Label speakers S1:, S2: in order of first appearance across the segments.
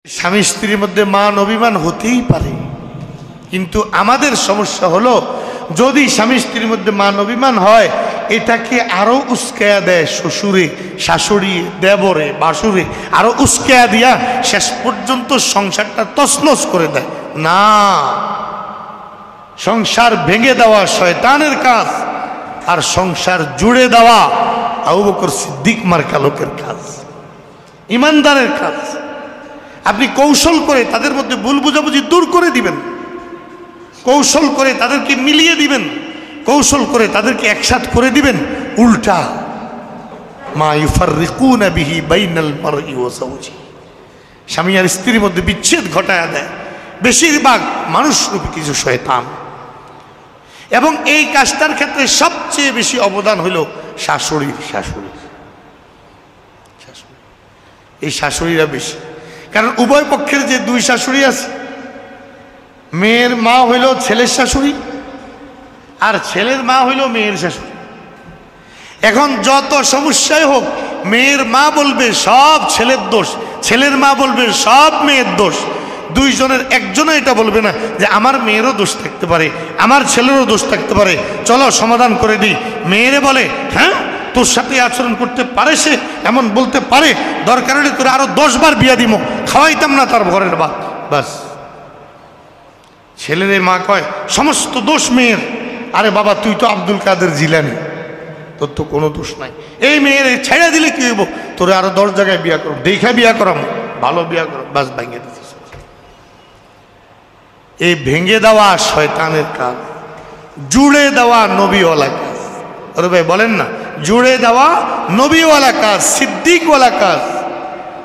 S1: স্বামী স্ত্রীর মধ্যে মান অভিমান হতেই পারে, কিন্তু আমাদের সমস্যা হলো যদি স্বামী স্ত্রীর মধ্যে মান অভিমান হয় এটাকে আরো উস্কায়া দেয় শ্বশুরে, শাশুড়ি, দেবরে, বাসুরে, আরো উস্কায়া দিয়া শেষ পর্যন্ত সংসারটা তছনছ করে দেয়। না, সংসার ভেঙে দেওয়া শয়তানের কাজ, আর সংসার জুড়ে দেওয়া আবু বকর সিদ্দিক মার্কা লোকের কাজ, ইমানদারের কাজ। আপনি কৌশল করে তাদের মধ্যে ভুল বুঝাবুঝি দূর করে দিবেন, কৌশল করে তাদেরকে মিলিয়ে দিবেন, কৌশল করে তাদেরকে একসাথ করে দিবেন। উল্টা মা ইউফাররিকুনা বিহি বাইনাল মারই ওয়া যাওজি, স্বামী আর স্ত্রীর মধ্যে বিচ্ছেদ ঘটায়া দেয় বেশিরভাগ মানুষরূপী কিছু শয়তান। এবং এই কাজটার ক্ষেত্রে সবচেয়ে বেশি অবদান হলো শাশুড়ির। এই শাশুড়িরা বেশি, কারণ উভয় পক্ষের যে দুই শাশুড়ি আছে, মেয়ের মা হইল ছেলের শাশুড়ি আর ছেলের মা হইল মেয়ের শাশুড়ি। এখন যত সমস্যাই হোক মেয়ের মা বলবে সব ছেলের দোষ, ছেলের মা বলবে সব মেয়ের দোষ। দুইজনের একজনও এটা বলবে না যে আমার মেয়েরও দোষ থাকতে পারে, আমার ছেলেরও দোষ থাকতে পারে, চলো সমাধান করে দিই। মেয়েরে বলে হ্যাঁ তোর সাথে আচরণ করতে পারে, সে এমন বলতে পারে, দরকার হলে তোর আরো 10 বার বিয়া দিব, খাওয়াইতাম না তার ঘরের ভাত। বাস, ছেলের মা কয় সমস্ত দোষ মেয়ের। আরে বাবা তুই তো আব্দুল কাদের জিলানি, তোর তো কোনো দোষ নাই। এই মেয়ের ছেড়ে দিলে কি হইব, তোর আরো 10 জায়গায় বিয়া করো, দেখা বিয়া করাম, ভালো বিয়া করো। বাস, ভেঙে দিতে। এই ভেঙে দেওয়া শয়তানের কাজ, জুড়ে দেওয়া নবীওয়ালা কাজ। আরে ভাই বলেন না, জুড়ে দেওয়া নবীওয়ালা কাজ, সিদ্দিকওয়ালা কাজ,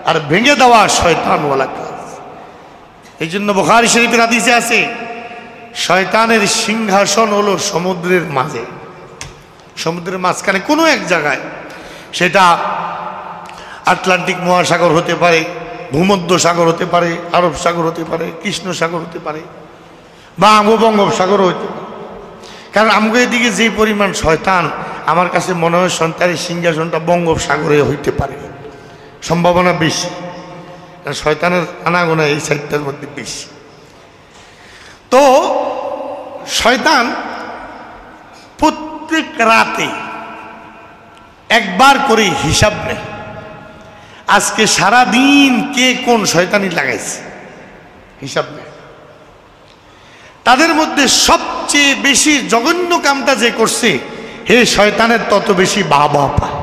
S1: আর ভেঙে দেওয়া শয়তানওয়ালা কাজ। এই জন্য বুখারী শরীফের হাদিসে আছে শয়তানের সিংহাসন হলো সমুদ্রের মাঝে, সমুদ্রের মাঝখানে কোনো এক জায়গায়। সেটা আটলান্টিক মহাসাগর হতে পারে, ভূমধ্য সাগর হতে পারে, আরব সাগর হতে পারে, কৃষ্ণ সাগর হতে পারে, বা বঙ্গোপসাগরও হতে পারে। কারণ আমগো এদিকে যে পরিমাণ শয়তান, আমার কাছে মনে হয় সন্তানের সিংহাসনটা বঙ্গোপসাগরে হইতে পারে, সম্ভাবনা বেশি। কারণ শয়তানের আনাগোনা এই সাইডটার মধ্যে বেশি। তো শয়তান প্রত্যেক রাতে একবার করে হিসাব নেয়, আজকে সারা দিন কে কোন শয়তানি লাগাইছে হিসাব নেয়। তাদের মধ্যে সবচেয়ে বেশি জঘন্য কামটা যে করছে, হে শয়তানের তত বেশি বাবা পায়।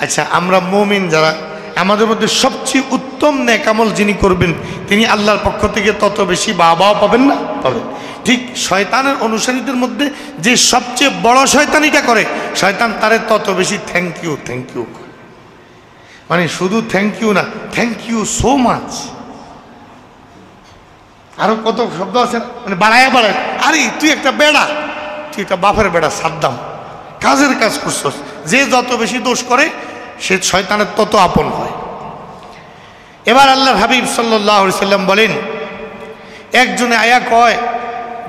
S1: আচ্ছা, আমরা মুমিন যারা, আমাদের মধ্যে সবচেয়ে উত্তম নেকামল যিনি করবেন তিনি আল্লাহর পক্ষ থেকে তত বেশি বাবাও পাবেন না, পাবেন। ঠিক শয়তানের অনুসারীদের মধ্যে যে সবচেয়ে বড় শয়তানিটা করে, শয়তান তারে তত বেশি থ্যাংক ইউ করে। মানে শুধু থ্যাংক ইউ না, থ্যাংক ইউ সো মাচ, আরো কত শব্দ আছে, মানে বাড়ায়। আরে তুই একটা বেড়া, তুই একটা বাপের বেড়া, সাদ্দাম, কাজের কাজ করছস। যে যত বেশি দোষ করে সে শয়তানের তত আপন হয়। এবার আল্লাহর হাবিব সাল্লাল্লাহু আলাইহি সাল্লাম বলেন, একজনে আয়া কয়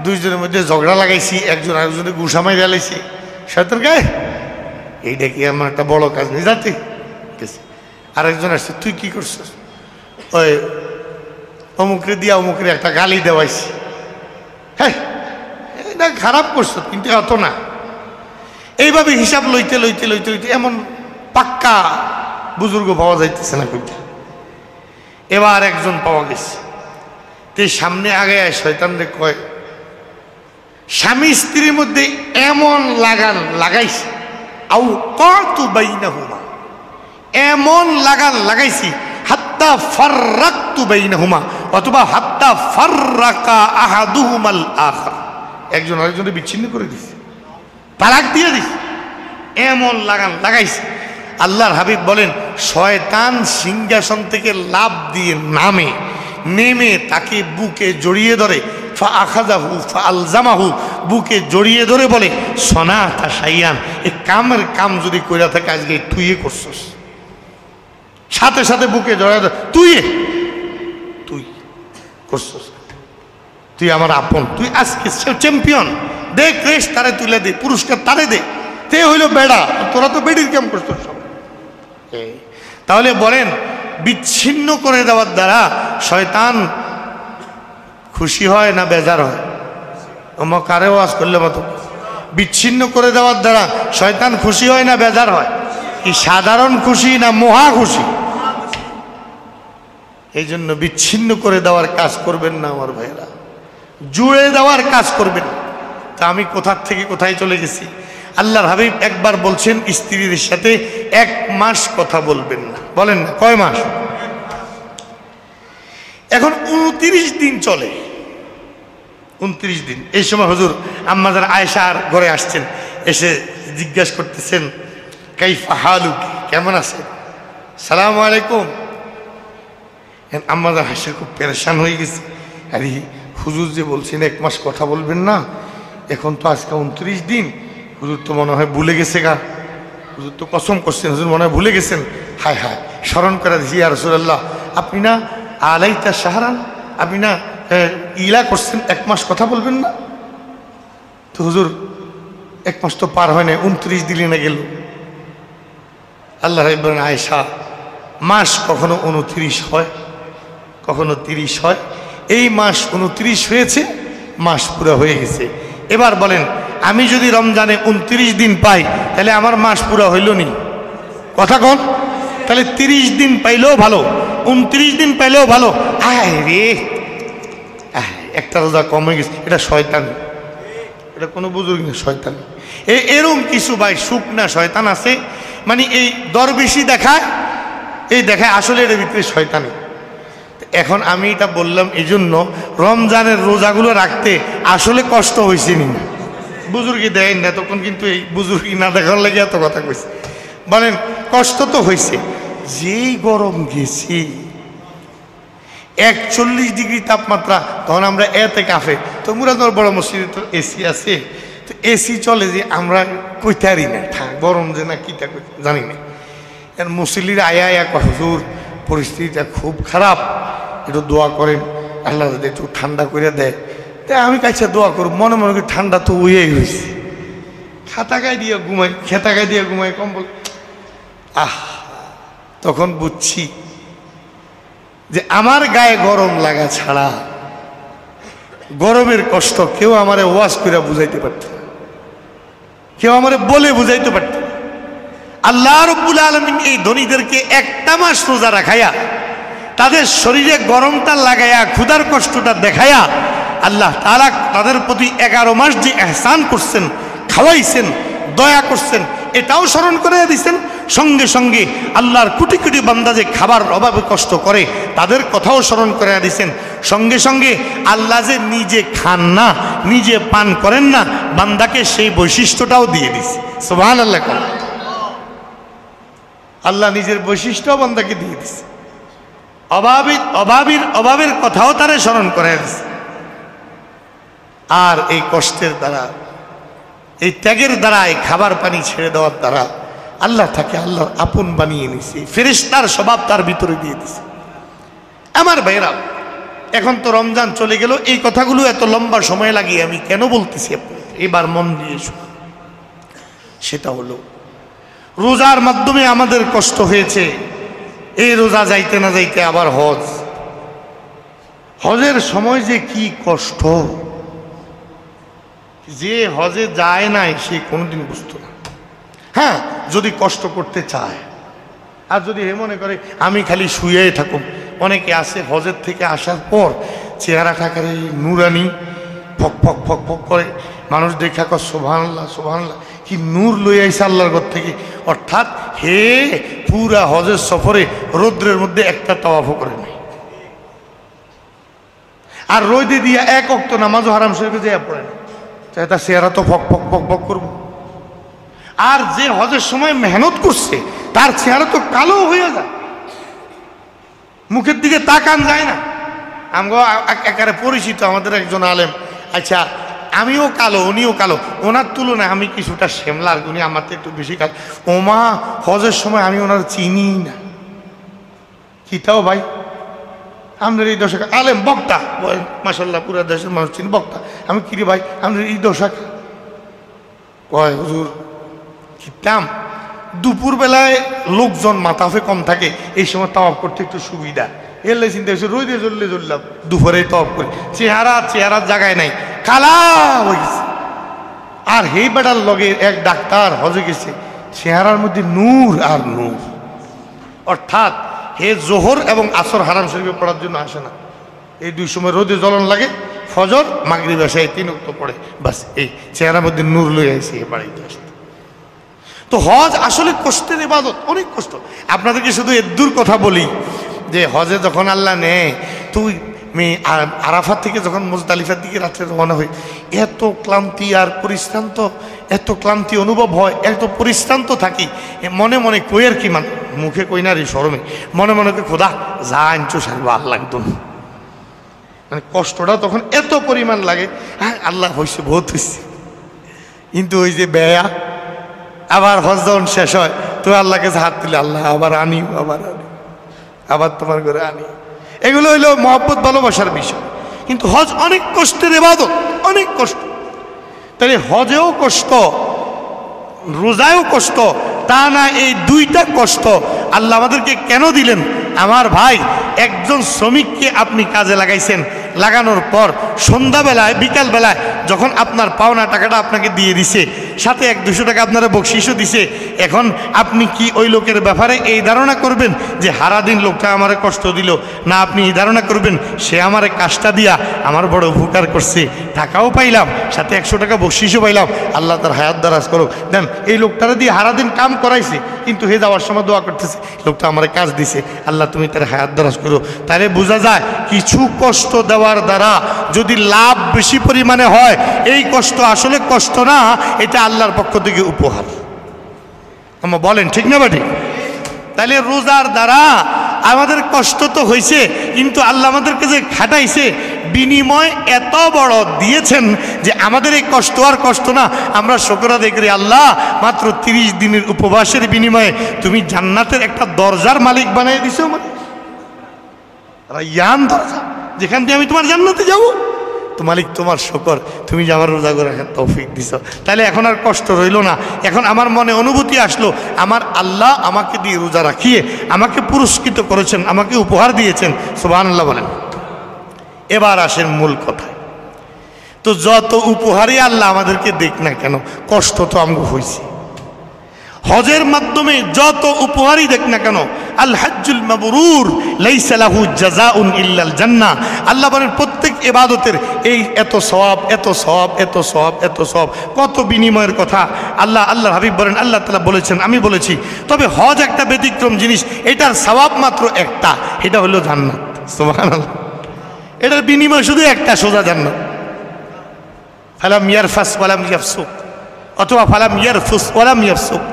S1: দুইজনের মধ্যে ঝগড়া লাগাইছি, একজন আরেকজনে গুসা মাইরা লাইছি, শয়তান গায়ে এইটা কি আমার একটা বড় কাজ নেই যাতে। আরেকজন আসছে, তুই কি করছিস, ওই অমুকরে দিয়া অমুকরে একটা গালি দেওয়াইছি, হ্যাঁ এটা খারাপ করছো কিন্তু এত না। এইভাবে হিসাব লইতে লইতে লইতে লইতে এমন পাক্কা বুজুর্গ পাওয়া যাইতেছে না কইতে। এবার একজন পাওয়া গেছে, তে সামনে আগে শয়তানরে কয়, স্বামী স্ত্রীর মধ্যে এমন লাগান লাগাইছে, আউ কাতু বাইনাহুমা, এমন লাগান লাগাইছি, হাত্তা ফাররাকতু বাইনাহুমা, অথবা হাত্তা ফাররাকা আহাদুহুমাল আখার, একজন আরেকজনকে বিচ্ছিন্ন করে দিছে, তালাক দিয়ে দিছে, এমন লাগান লাগাইছে। আল্লাহর হাবিব বলেন, শয়তান সিংহাসন থেকে লাফ দিয়ে নেমে তাকে বুকে জড়িয়ে ধরে, ফাআখাযাহু ফাআলজামাহু, বুকে জড়িয়ে ধরে বলে, সনাতা শাইয়ান, এই কামের কাম যদি কইরা থাকে আজকে তুই করছস। সাথে সাথে বুকে জড়িয়ে ধরে, তুই করছস, তুই আমার আপন, তুই আজকে চ্যাম্পিয়ন, দে ক্রেশ তারে তুলে দে, পুরস্কার তারে দে, তে হইল বেড়া, তোরা তো বেড়ির কাম করছস। তাহলে বলেন বিচ্ছিন্ন করে দেওয়ার দ্বারা শয়তান খুশি হয় না বেজার হয়? আমার কারে ওয়াজ করলে মতো বিচ্ছিন্ন করে দেওয়ার দ্বারা শয়তান খুশি হয় না বেজার হয়? কি সাধারণ খুশি না মহা খুশি? এই জন্য বিচ্ছিন্ন করে দেওয়ার কাজ করবেন না আমার ভাইরা, জুড়ে দেওয়ার কাজ করবেন। তা আমি কোথার থেকে কোথায় চলে গেছি? আল্লাহর হাবিব একবার বলছেন স্ত্রীদের সাথে 1 মাস কথা বলবেন না। বলেন না, কয় মাস? এখন 29 দিন চলে, 29 দিন। এই সময় হুজুর আম্মাজান আয়েশার ঘরে আসছেন, এসে জিজ্ঞাসা করতেছেন কাইফা হালুকি, কেমন আছেন? সালামু আলাইকুম। আম্মাজান হাসে খুব পেরেশান হয়ে গেছে। আরে হুজুর যে বলছেন 1 মাস কথা বলবেন না, এখন তো আজকে 29 দিন, হুজুর তো মনে হয় ভুলে গেছে গা। হুজুর তো কসম করছেন, হুজুর মনে হয় ভুলে গেছেন। হায় হায়, স্মরণ করে দিয়েছি, ইয়া রাসূলুল্লাহ আপনি না আলাইতা শাহরান, আপনি না ইলা করছেন 1 মাস কথা বলবেন না। তো হুজুর 1 মাস তো পার হয় না, 29 দিনই না গেল। আল্লাহ বলেন আয়েশা, মাস কখনো 29 হয়, কখনো 30 হয়। এই মাস 29 হয়েছে, মাস পুরো হয়ে গেছে। এবার বলেন, আমি যদি রমজানে 29 দিন পাই, তাহলে আমার মাস পুরো হইল নি? কথা কন। তাহলে 30 দিন পাইলেও ভালো, 29 দিন পাইলেও ভালো। আয় রে, একটা রোজা কম হয়ে গেছে, এটা শয়তান, এটা কোনো বুজুর্গ না, শয়তান। এরকম কিছু ভাই শুকনা শয়তান আছে, মানে এই দরবেশি দেখায়, এই দেখায় আসলে এর ভিতরে শয়তানি। এখন আমি এটা বললাম এই জন্য, রমজানের রোজাগুলো রাখতে আসলে কষ্ট হয়েছে নি? বুজুর্গি দেয় না, তখন কিন্তু এই বুজুর্গি না দেখার লাগে এত কথা কইছে। বলেন কষ্ট তো হয়েছে। যেই গরম গেছি, 41 ডিগ্রি তাপমাত্রা, তখন আমরা এতে কাফে। তো মুরাদনগর বড় মসজিদে তো এসি আছে, তো এসি চলে যে আমরা কইতারি না, গরম যে না কিটা জানি না। এর মুসল্লির আয়া আয়া হুজুর পরিস্থিতিটা খুব খারাপ, একটু দোয়া করেন আল্লাহ যদি একটু ঠান্ডা করে দেয়। তাই আমি কাছে দোয়া করব, মনে মনে করি ঠান্ডা তো ওইই হয়েছে, খাতাকায় দিয়ে ঘুমাই, খেতাকায় দিয়ে ঘুমাই, কম্বল। তখন বুঝছি যে আমার গায়ে গরম লাগা ছাড়া গরমের কষ্ট কেউ আমারে ওয়াজ করে বুঝাইতে পারত না, কেউ আমারে বলে বুঝাইতে পারত না। আল্লাহ রাব্বুল আলামিন এই ধনীদেরকে 1টা মাস রোজা রাখাইয়া, তাদের শরীরে গরমটা লাগাইয়া, ক্ষুধার কষ্টটা দেখাইয়া, আল্লাহ তাআলা তাদের প্রতি 11 মাস যে ইহসান করছেন, খাওয়াইছেন, দয়া করছেন, এটাও স্মরণ করে দিয়েছেন। সঙ্গে সঙ্গে আল্লাহর কোটি কোটি বান্দা যে খাবার অভাবে কষ্ট করে, তাদের কথাও স্মরণ করে দিয়েছেন। সঙ্গে সঙ্গে আল্লাহ যে নিজে খান না, নিজে পান করেন না, বান্দাকে সেই বৈশিষ্ট্যটাও দিয়ে দিছে। সুবহানাল্লাহ। আল্লাহ নিজের বৈশিষ্ট্য বান্দাকে দিয়ে দিছে, অভাবের কথাও তারা স্মরণ করে দিছে। আর এই কষ্টের দ্বারা, এই ত্যাগের দ্বারা, এই খাবার পানি ছেড়ে দেওয়ার দ্বারা আল্লাহ তাকে আল্লাহর আপন বানিয়ে নিছে, ফেরেশতার স্বভাব তার ভিতরে দিয়ে দিছে। আমার ভাইরা, এখন তো রমজান চলে গেল, এই কথাগুলো এত লম্বা সময় লাগিয়ে আমি কেন বলতেছি আপনাদের, এবার মন দিয়ে শুনুন। সেটা হলো, রোজার মাধ্যমে আমাদের কষ্ট হয়েছে। এই রোজা যাইতে না যাইতে আবার হজ, হজের সময় যে কি কষ্ট, যে হজে যায় নাই সে কোনোদিন বুঝতো না। হ্যাঁ, যদি কষ্ট করতে চায়, আর যদি মনে করে আমি খালি শুয়েই থাকুম। অনেকে আছে হজের থেকে আসার পর চেহারাটাকে নুরানি, ফক ফক ফক ফক করে, মানুষ দেখা কর সুবহানাল্লাহ সুবহানাল্লাহ, কি নূর লই আইসা আল্লাহর ঘর থেকে। অর্থাৎ হে পুরা হজের সফরে রৌদ্রের মধ্যে একটা তাওয়াফও করে নাই, আর রোদে দিয়া 1 ওয়াক্ত নামাজও হারাম শরীফে যেয়ে পড়ে না, তার চেহারা তো ফক ফক ফক ফক করবো। আর যে হজের সময় মেহনত করছে, তার চেহারা তো কালো হয়ে যায়, মুখের দিকে তাকান যায় না। আমরা একারে পরিচিত আমাদের একজন আলেম, আচ্ছা আমিও কালো, উনিও কালো, ওনার তুলনায় আমি কিছুটা শ্যামলার, উনি আমার তো একটু বেশি কালো। ওমা, হজের সময় আমি ওনার চিনি না। কিতাও ভাই, আমাদের এই দশা আলেম বক্তা, মাশাল্লাহ পুরা দেশের মানুষ চিনি, বক্তা। আমি কিরে ভাই, আমাদের এই দশা কয় হুজুর কিতাম, দুপুরবেলায় লোকজন মাথাফে কম থাকে, এই সময় তাওয়াফ করতে একটু সুবিধা। এলে চিন্তা হচ্ছে রোদে জ্বললে জ্বললাম, দুপুরে তাওয়াফ করি, চেহারা জায়গায় নাই, কালা হয়ে গেছে। আর হেই বেটার লগে এক ডাক্তার হজে গেছে, চেহারার মধ্যে নূর আর নূর। অর্থাৎ হে জোহর এবং আসর হারাম শরীফে পড়ার জন্য আসে না, এই দুই সময় রোদে জ্বলন লাগে, ফজর মাগরিব এশায় 3 ওয়াক্ত পড়ে, বাস এই চেহারার মধ্যে নূর লয়ে আসে এ বাড়িতে আসতে। তো হজ আসলে কষ্টের ইবাদত, অনেক কষ্ট। আপনাদেরকে শুধু এদ্দুর কথা বলি যে হজে যখন আল্লাহ নেয়, তুই আরাফাত থেকে যখন মুজদালিফার দিকে রাত্রে রওনা হই, এত ক্লান্তি আর পরিশ্রান্ত, এত ক্লান্তি অনুভব হয়, এত পরিশ্রান্ত থাকি, মনে মনে কই আর কি, মানে মুখে কই না রে শরমে, মনে মনে কই খোদা যা আনছো সারবা আল্লাহ একদম, মানে কষ্টটা তখন এত পরিমাণ লাগে। হ্যাঁ আল্লাহ হয়েছে, বহুত হয়েছে, কিন্তু ওই যে বেয়া আবার হজ যখন শেষ হয় তো আল্লাহকে হাত তুলে আল্লাহ আবার আনি, আবার তোমার ঘরে আনি, এগুলো হইলো মহব্বত ভালোবাসার বিষয়। কিন্তু হজ অনেক কষ্টের ইবাদত, অনেক কষ্ট। তাহলে হজেও কষ্ট, রোজায়ও কষ্ট, তা না এই দুইটা কষ্ট আল্লাহ আমাদেরকে কেন দিলেন? আমার ভাই, একজন শ্রমিককে আপনি কাজে লাগাইছেন, লাগানোর পর সন্ধ্যাবেলায় বিকালবেলায় যখন আপনার পাওনা টাকাটা আপনাকে দিয়ে দিছে, সাথে 100-200 টাকা আপনারা বকশিসও দিছে, এখন আপনি কি ওই লোকের ব্যাপারে এই ধারণা করবেন যে সারাদিন লোকটা আমারে কষ্ট দিল? না, আপনি এই ধারণা করবেন সে আমারে কাজটা দিয়া আমার বড় উপকার করছে, টাকাও পাইলাম, সাথে 100 টাকা বকশিসও পাইলাম, আল্লাহ তার হায়াত দারাজ করো। দেন এই লোকটারে দিয়ে সারাদিন কাম করাইছে, কিন্তু হে যাওয়ার সময় দোয়া করতেছে, লোকটা আমারে কাজ দিছে, আল্লাহ তুমি তার হায়াত দারাজ করো। তাহলে বোঝা যায় কিছু কষ্ট দেওয়ার দ্বারা যদি লাভ বেশি পরিমাণে হয়, এই কষ্ট আসলে কষ্ট না, এটা আল্লাহর পক্ষ থেকে উপহার। আমার বলেন ঠিক না বাটি? তাহলে রোজার দ্বারা আমাদের কষ্ট তো হয়েছে, কিন্তু আল্লাহ আমাদেরকে যে খাটাইছে বিনিময় এত বড় দিয়েছেন যে আমাদের এই কষ্ট আর কষ্ট না, আমরা শুকর আদায় করি, আল্লাহ মাত্র 30 দিনের উপবাসের বিনিময়ে তুমি জান্নাতের একটা দরজার মালিক বানিয়ে দিছো, মানে রাইয়ান দরজা, যেখান দিয়ে আমি তোমার জান্নাতে যাবো। তো মালিক তোমার শুকর, তুমি যে আমার রোজা করে রাখার তৌফিক দিছো। তাহলে এখন আর কষ্ট রইল না, এখন আমার মনে অনুভূতি আসলো, আমার আল্লাহ আমাকে দিয়ে রোজা রাখিয়ে আমাকে পুরস্কৃত করেছেন, আমাকে উপহার দিয়েছেন। সুবহানাল্লাহ বলেন। এবার আসেন মূল কথায়। তো যত উপহারই আল্লাহ আমাদেরকে দেখ না কেন, কষ্ট তো আমগো হয়েছে। হজের মাধ্যমে যত উপহারই দেখ না কেন, আল হাজ্জুল মাবরুর লাইসা লাহু জাযাউন ইল্লাল জান্নাহ। আল্লাহ বলেন প্রত্যেক ইবাদতের এই এত সওয়াব, এত সওয়াব, এত সওয়াব, এত সওয়াব, কত বিনিময়ের কথা আল্লাহর হাবিব বলেন, আল্লাহ তাআলা বলেছেন, আমি বলেছি। তবে হজ একটা ব্যতিক্রম জিনিস, এটার সওয়াব মাত্র একটা, এটা হলো জান্নাত। সুবহানাল্লাহ। এটার বিনিময় শুধু একটা, সোজা জান্নাত। ফালাম ইয়ারফাস ওয়ালাম ইয়াফসুক, অথবা ফালাম ইয়ারফুস ওয়ালাম ইয়াফসুক,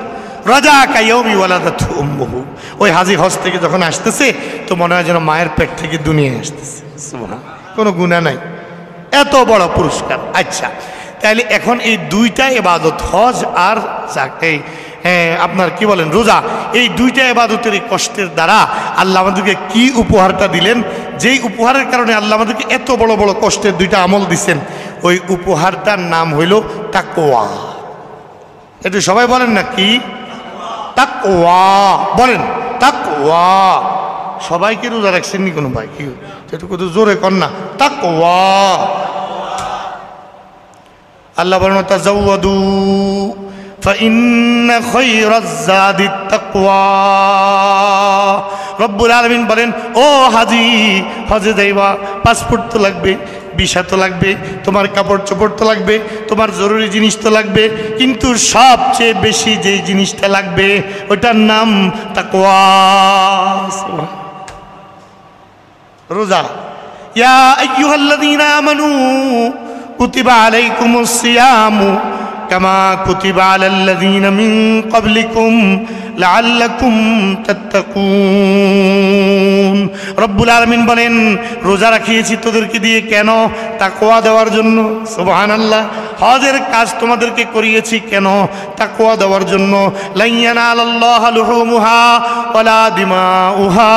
S1: রাজা কায়াউমি ওয়ালাদাতহু উম্মুহু। ওই হাজি হজ থেকে যখন আসতেছে তো মনে হয় যেন মায়ের পেট থেকে দুনিয়ায় আসতেছে। সুবহানাল্লাহ, কোনো গুনাহ নাই, এত বড় পুরস্কার। আচ্ছা, তাহলে এখন এই দুইটা ইবাদত, হজ আর এই আপনার কি বলেন রোজা, এই দুইটা ইবাদতের এই কষ্টের দ্বারা আল্লাহ আমাদেরকে কি উপহারটা দিলেন, যেই উপহারের কারণে আল্লাহ আমাদেরকে এত বড় বড় কষ্টের দুইটা আমল দিচ্ছেন, ওই উপহারটার নাম হইল তাকওয়া। এটা সবাই বলেন না কি? তাকওয়া বলেন, তাকওয়া। সবাইকে রোজা রাখছেন নি কোনো ভাই? কি একটু কত জোরে কর না, তাকওয়া। আল্লাহ বলেন তাজাওয়াদু ফাইন্না খায়রাজ যাদিত তাকওয়া। রব্বুল আলামিন বলেন, ও হাজি, হজে যাইবা, পাসপোর্ট তো লাগবে, ভিসা তো লাগবে, তোমার কাপড় চোপড় তো লাগবে, তোমার জরুরি জিনিস তো লাগবে, কিন্তু সবচেয়ে বেশি যেই জিনিসটা লাগবে ওটার নাম তাকওয়া। রোজা। ইয়া আইয়ুহাল্লাযীনা আমানু কুতিবা আলাইকুমুস সিয়ামু কামা কুতিবা আলাল্লাযীনা মিন ক্বাবলিকুম লাআল্লাকুম তাত্তাকুন। রব্বুল আলামিন বলেন, রোজা রাখিয়েছি তোদেরকে দিয়ে কেন? তাকওয়া দেওয়ার জন্য। সুবহানাল্লাহ। হজের কাজ তোমাদেরকে করিয়েছি কেন? তাকওয়া দেওয়ার জন্য। লা ইয়ানালাল্লাহু লুহুমুহা ওয়ালা দিমাউহা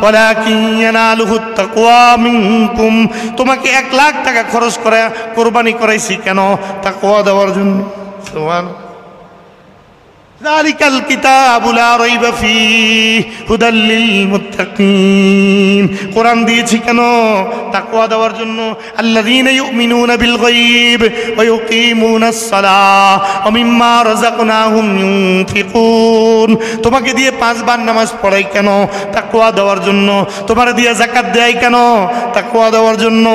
S1: ওয়ালাকিন ইয়ানালুহুত তাকওয়া মিনকুম। তোমাকে 1 লাখ টাকা খরচ করে কোরবানি করাইছি কেন? তাকওয়া দেওয়ার জন্য। সুবহানাল্লাহ। যালিকাল কিতাবু লা রাইবা ফীহি হুদাল লিল মুত্তাকিন। কোরআন দিয়েছি কেন? তাকওয়া দেওয়ার জন্য। আল্লাযীনা ইউমিনুনা বিল গায়ব ওয়া ইউকিমুনাস সালাহ ওয়া মিম্মা রাযাকনাহুম ইউনফিকুন। তোমাকে দিয়ে 5 বার নামাজ পড়াই কেন? তাকওয়া দেওয়ার জন্য। তোমারে দিয়ে যাকাত দেয় কেন? তাকওয়া দেওয়ার জন্য।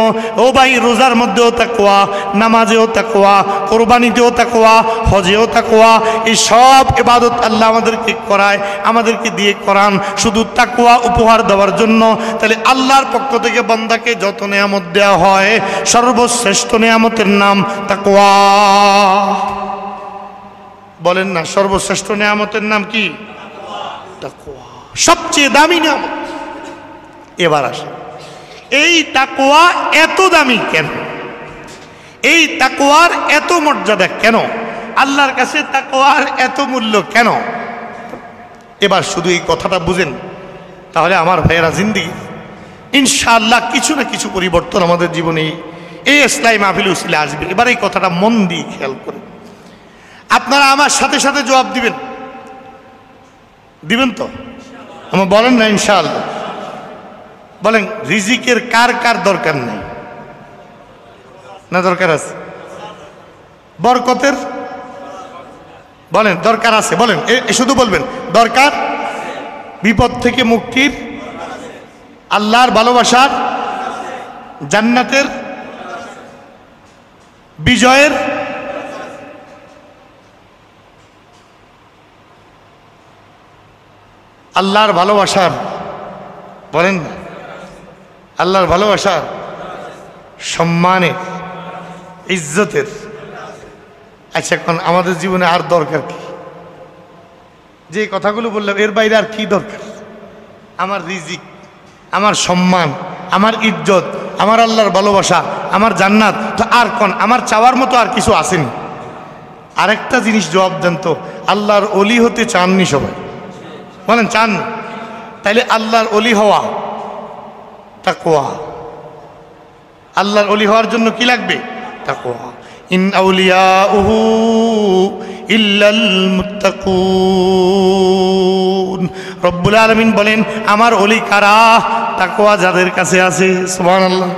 S1: ও ভাই, রোজার মধ্যেও তাকওয়া, নামাজেও তাকওয়া, কোরবানিতেও তাকওয়া, হজেও তাকওয়া। এই সব ইবাদত আল্লাহ আমাদেরকে করায়, আমাদেরকে দিয়ে করান শুধু তাকওয়া উপহার দেওয়ার জন্য। তাহলে আল্লাহর পক্ষ থেকে বান্দাকে যত নিয়ামত দেওয়া হয়, সর্বশ্রেষ্ঠ নিয়ামতের নাম তাকওয়া। বলেন না, সর্বশ্রেষ্ঠ নিয়ামতের নাম কি? তাকওয়া, সবচেয়ে দামি নিয়ামত। এবার আসে, এই তাকওয়া এত দামি কেন? এই তাকওয়ার এত মর্যাদা কেন? আল্লাহর কাছে তাকওয়ার এত মূল্য কেন? এবার শুধু এই কথাটা বুঝেন, তাহলে আমার ভাইয়েরা জিন্দেগি ইনশাআল্লাহ কিছু না কিছু পরিবর্তন আমাদের জীবনে এই ইসলামী মাহফিল উসিলে আসবে। এবার এই কথাটা মন দিয়ে খেয়াল করে আপনারা আমার সাথে সাথে জবাব দিবেন। দিবেন তো? আমার বলেন না ইনশাআল্লাহ? বলেন, রিজিকের কার কার দরকার নেই? না দরকার আছে? বরকতের বলেন দরকার আছে? বলেন, শুধু বলবেন দরকার। বিপদ থেকে মুক্তির, আল্লাহর ভালোবাসার, জান্নাতের, বিজয়ের, আল্লাহর ভালোবাসার, বলেন না, আল্লাহর ভালোবাসার, সম্মানের, ইজ্জতের। আচ্ছা, এখন আমাদের জীবনে আর দরকার কি? যে কথাগুলো বললাম এর বাইরে আর কি দরকার? আমার রিজিক, আমার সম্মান, আমার ইজ্জত, আমার আল্লাহর ভালোবাসা, আমার জান্নাত, তো আর কোন আমার চাওয়ার মতো আর কিছু আসেনি? আরেকটা জিনিস জবাব দেন তো, আল্লাহর ওলি হতে চাননি সবাই? বলেন চাননি? তাইলে আল্লাহর ওলি হওয়া তাকওয়া। আল্লাহর ওলি হওয়ার জন্য কি লাগবে? তাকওয়া। ইন আউলিয়াউহু ইল্লাল মুত্তাকুন। রব্বুল আলামিন বলেন, আমার ওলি কারা? তাকওয়া যাদের কাছে আছে। সুবহানাল্লাহ।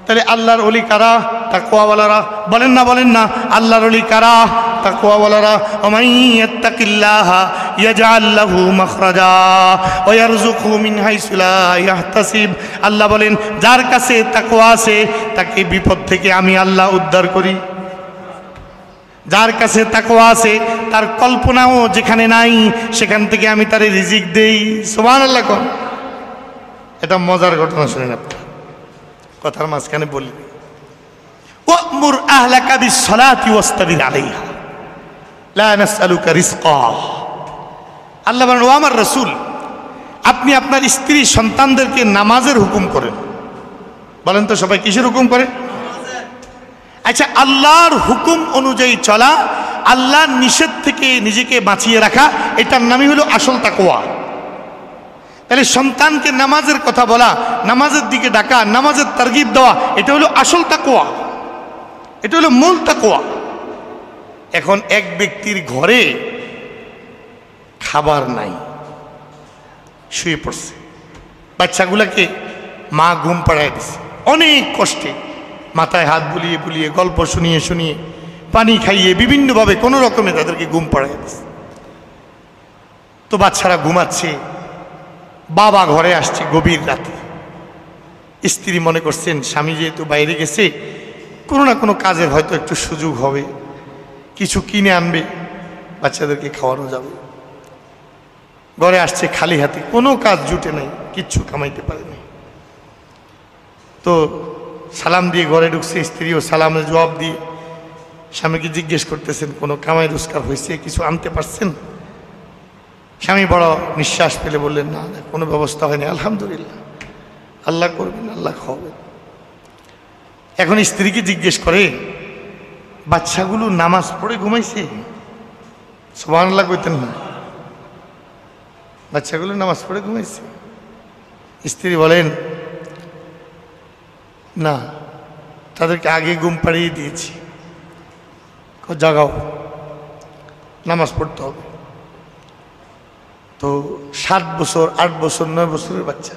S1: তাহলে আল্লাহর ওলি কারা? তাকওয়াওয়ালারা। বলেন না, বলেন না, আল্লাহর ওলি কারা? তাকওয়াওয়ালারা। ওমান ইয়াত্তাকিল্লাহা ইয়াজআল লাহু মাখরাজা ওয়া ইয়ারযুকহু মিন হাইসু লা ইয়াহতাসিব। আল্লাহ বলেন, যার কাছে তাকওয়া আছে তাকে বিপদ থেকে আমি আল্লাহ উদ্ধার করি। যার কাছে তাকওয়া আছে তার কল্পনাও যেখানে নাই সেখান থেকে আমি তারে রিজিক দেই। সুবহানাল্লাহ। কোন এটা মজার ঘটনা শুনেন আপনারা, কথার মাঝখানে বলি, ওয়ামুর আহলাকা বিসসালাতি ওয়াসতাবির আলাইহা লা নাসআলুকা রিজকা। আল্লাহ বলেন, ও আমার রাসূল, আপনি আপনার স্ত্রী সন্তানদেরকে নামাজের হুকুম করেন। বলেন তো সবাই কিসের হুকুম করে? আচ্ছা, আল্লাহর হুকুম অনুযায়ী চলা, আল্লাহর নিষেধ থেকে নিজেকে বাঁচিয়ে রাখা, এটার নামই হলো আসল তাকওয়া। তাহলে সন্তানকে নামাজের কথা বলা, নামাজের দিকে ডাকা, নামাজের তারগিব দেওয়া, এটা হলো আসল তাকওয়া, এটা হলো মূল তাকওয়া। এখন এক ব্যক্তির ঘরে খাবার নাই, শুয়ে পড়ছে, বাচ্চাগুলাকে মা ঘুম পাড়ায় দিছে, অনেক কষ্টে মাথায় হাত বুলিয়ে বুলিয়ে, গল্প শুনিয়ে শুনিয়ে, পানি খাইয়ে, বিভিন্নভাবে কোনো রকমে তাদেরকে ঘুম পাড়ায় দিছে। তো বাচ্চারা ঘুমাচ্ছে, বাবা ঘরে আসছে গভীর রাতে। স্ত্রী মনে করছেন স্বামী যেহেতু বাইরে গেছে, কোনো না কোনো কাজের হয়তো একটু সুযোগ হবে, কিছু কিনে আনবে, বাচ্চাদেরকে খাওয়ানো যাবে। ঘরে আসছে খালি হাতে, কোনো কাজ জুটে নাই, কিচ্ছু কামাইতে পারেনি। তো সালাম দিয়ে ঘরে ঢুকছে, স্ত্রীও সালামের জবাব দিয়ে স্বামীকে জিজ্ঞেস করতেছেন, কোনো কামাই রোজগার হয়েছে, কিছু আনতে পারছেন? স্বামী বড় নিঃশ্বাস ফেলে বললেন, না না, কোনো ব্যবস্থা হয়নি, আলহামদুলিল্লাহ, আল্লাহ করবেন, আল্লাহ খাওয়াবেন। এখন স্ত্রীকে জিজ্ঞেস করে, বাচ্চাগুলো নামাজ পড়ে ঘুমাইছে? সুবহানাল্লাহ কইতেন না? বাচ্চাগুলো নামাজ পড়ে ঘুমাইছে? স্ত্রী বলেন, না, তাদেরকে আগে ঘুম পাড়িয়ে দিয়েছি, জাগাও, নামাজ পড়তে হবে। তো 7 বছর 8 বছর 9 বছরের বাচ্চা।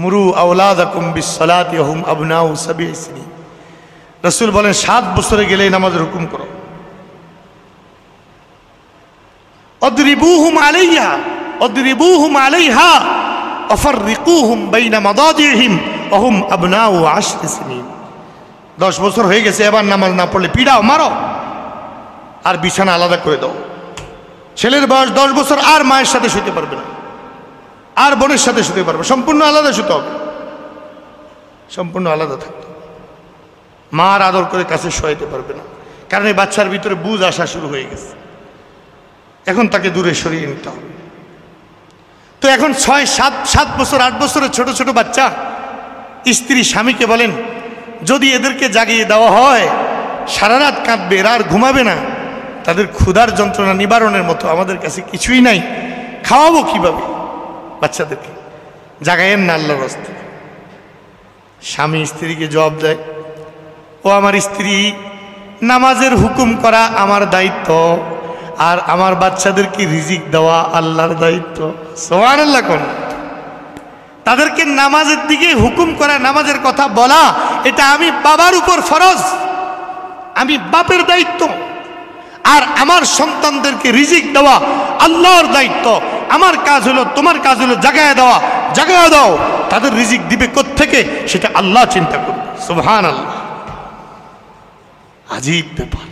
S1: মুরু আওলাদাকুম বিসসালাতি ওয়া হুম আবনাউ সাবঈ সিনিন। রাসূল বলেন 7 বছরে গেলেই নামাজের হুকুম করো। আদরিবুহুম আলাইহা আদরিবুহুম আলাইহা আফাররিকুহুম বাইনা মাদাজিহিম ওয়া হুম আবনাউ 10 সিনিন। 10 বছর হয়ে গেছে, এবার নামাজ না পড়লে পিড়াও, মারো, আর বিছানা আলাদা করে দাও। ছেলের বয়স 10 বছর, আর মায়ের সাথে শুতে পারবে না, আর বোনের সাথে শুতে পারবে, সম্পূর্ণ আলাদা শুতে হবে, সম্পূর্ণ আলাদা থাকতে হবে। মার আদর করে কাছে শোয়াইতে পারবে না, কারণ এই বাচ্চার ভিতরে বুঝ আসা শুরু হয়ে গেছে। এখন তাকে দূরে সরিয়ে নিতে হবে। তো এখন 6, 7 বছর 8 বছরের ছোট ছোট বাচ্চা, স্ত্রী স্বামীকে বলেন যদি এদেরকে জাগিয়ে দেওয়া হয় সারা রাত কাঁদবে, এরা আর ঘুমাবে না, তাদের ক্ষুধার যন্ত্রণা নিবারণের মতো আমাদের কাছে কিছুই নাই, খাওয়াবো কিভাবে বাচ্চাদেরকে? জাগায়েন না আল্লাহর রাস্তায়। স্বামী স্ত্রীকে জবাব দেয়, ও আমার স্ত্রী, নামাজের হুকুম করা আমার দায়িত্ব, আর আমার বাচ্চাদেরকে রিজিক দেওয়া আল্লাহর দায়িত্ব। সুবহানাল্লাহ। কোন তাদেরকে নামাজের দিকে হুকুম করা, নামাজের কথা বলা, এটা আমি বাবার উপর ফরজ, আমি বাপের দায়িত্ব। আর আমার সন্তানদেরকে রিজিক দেওয়া আল্লাহর দায়িত্ব। আমার কাজ হলো, তোমার কাজ হলো জাগায় দেওয়া, জাগায় দাও। তাদের রিজিক দিবে কোত্থেকে সেটা আল্লাহ চিন্তা করবে। সুবহানাল্লাহ। আজীব ব্যাপার।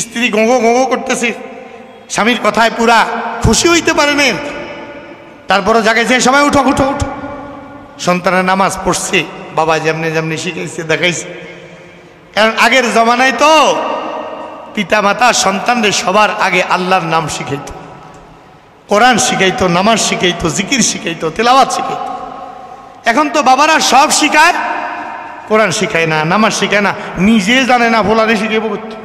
S1: স্ত্রী গঙ্গো গঙ্গো করতেছে, স্বামীর কথায় পুরা খুশি হইতে পারে না, তারপরে জাগাইছে, সবাই উঠো উঠো উঠো। সন্তানের নামাজ পড়ছে, বাবা যেমনি যেমনি শিখাইছে দেখাইছে। কারণ আগের জমানায় তো পিতা মাতা সন্তানদের সবার আগে আল্লাহর নাম শিখাইতো, কোরআন শিখাইতো, নামাজ শিখাইতো, জিকির শিখাইতো, তেলাওয়াত শিখাইতো। এখন তো বাবারা সব শিখায়, কোরআন শিখায় না, নামাজ শিখায় না, নিজে জানে না, ভোলারে শিখাইব করতে।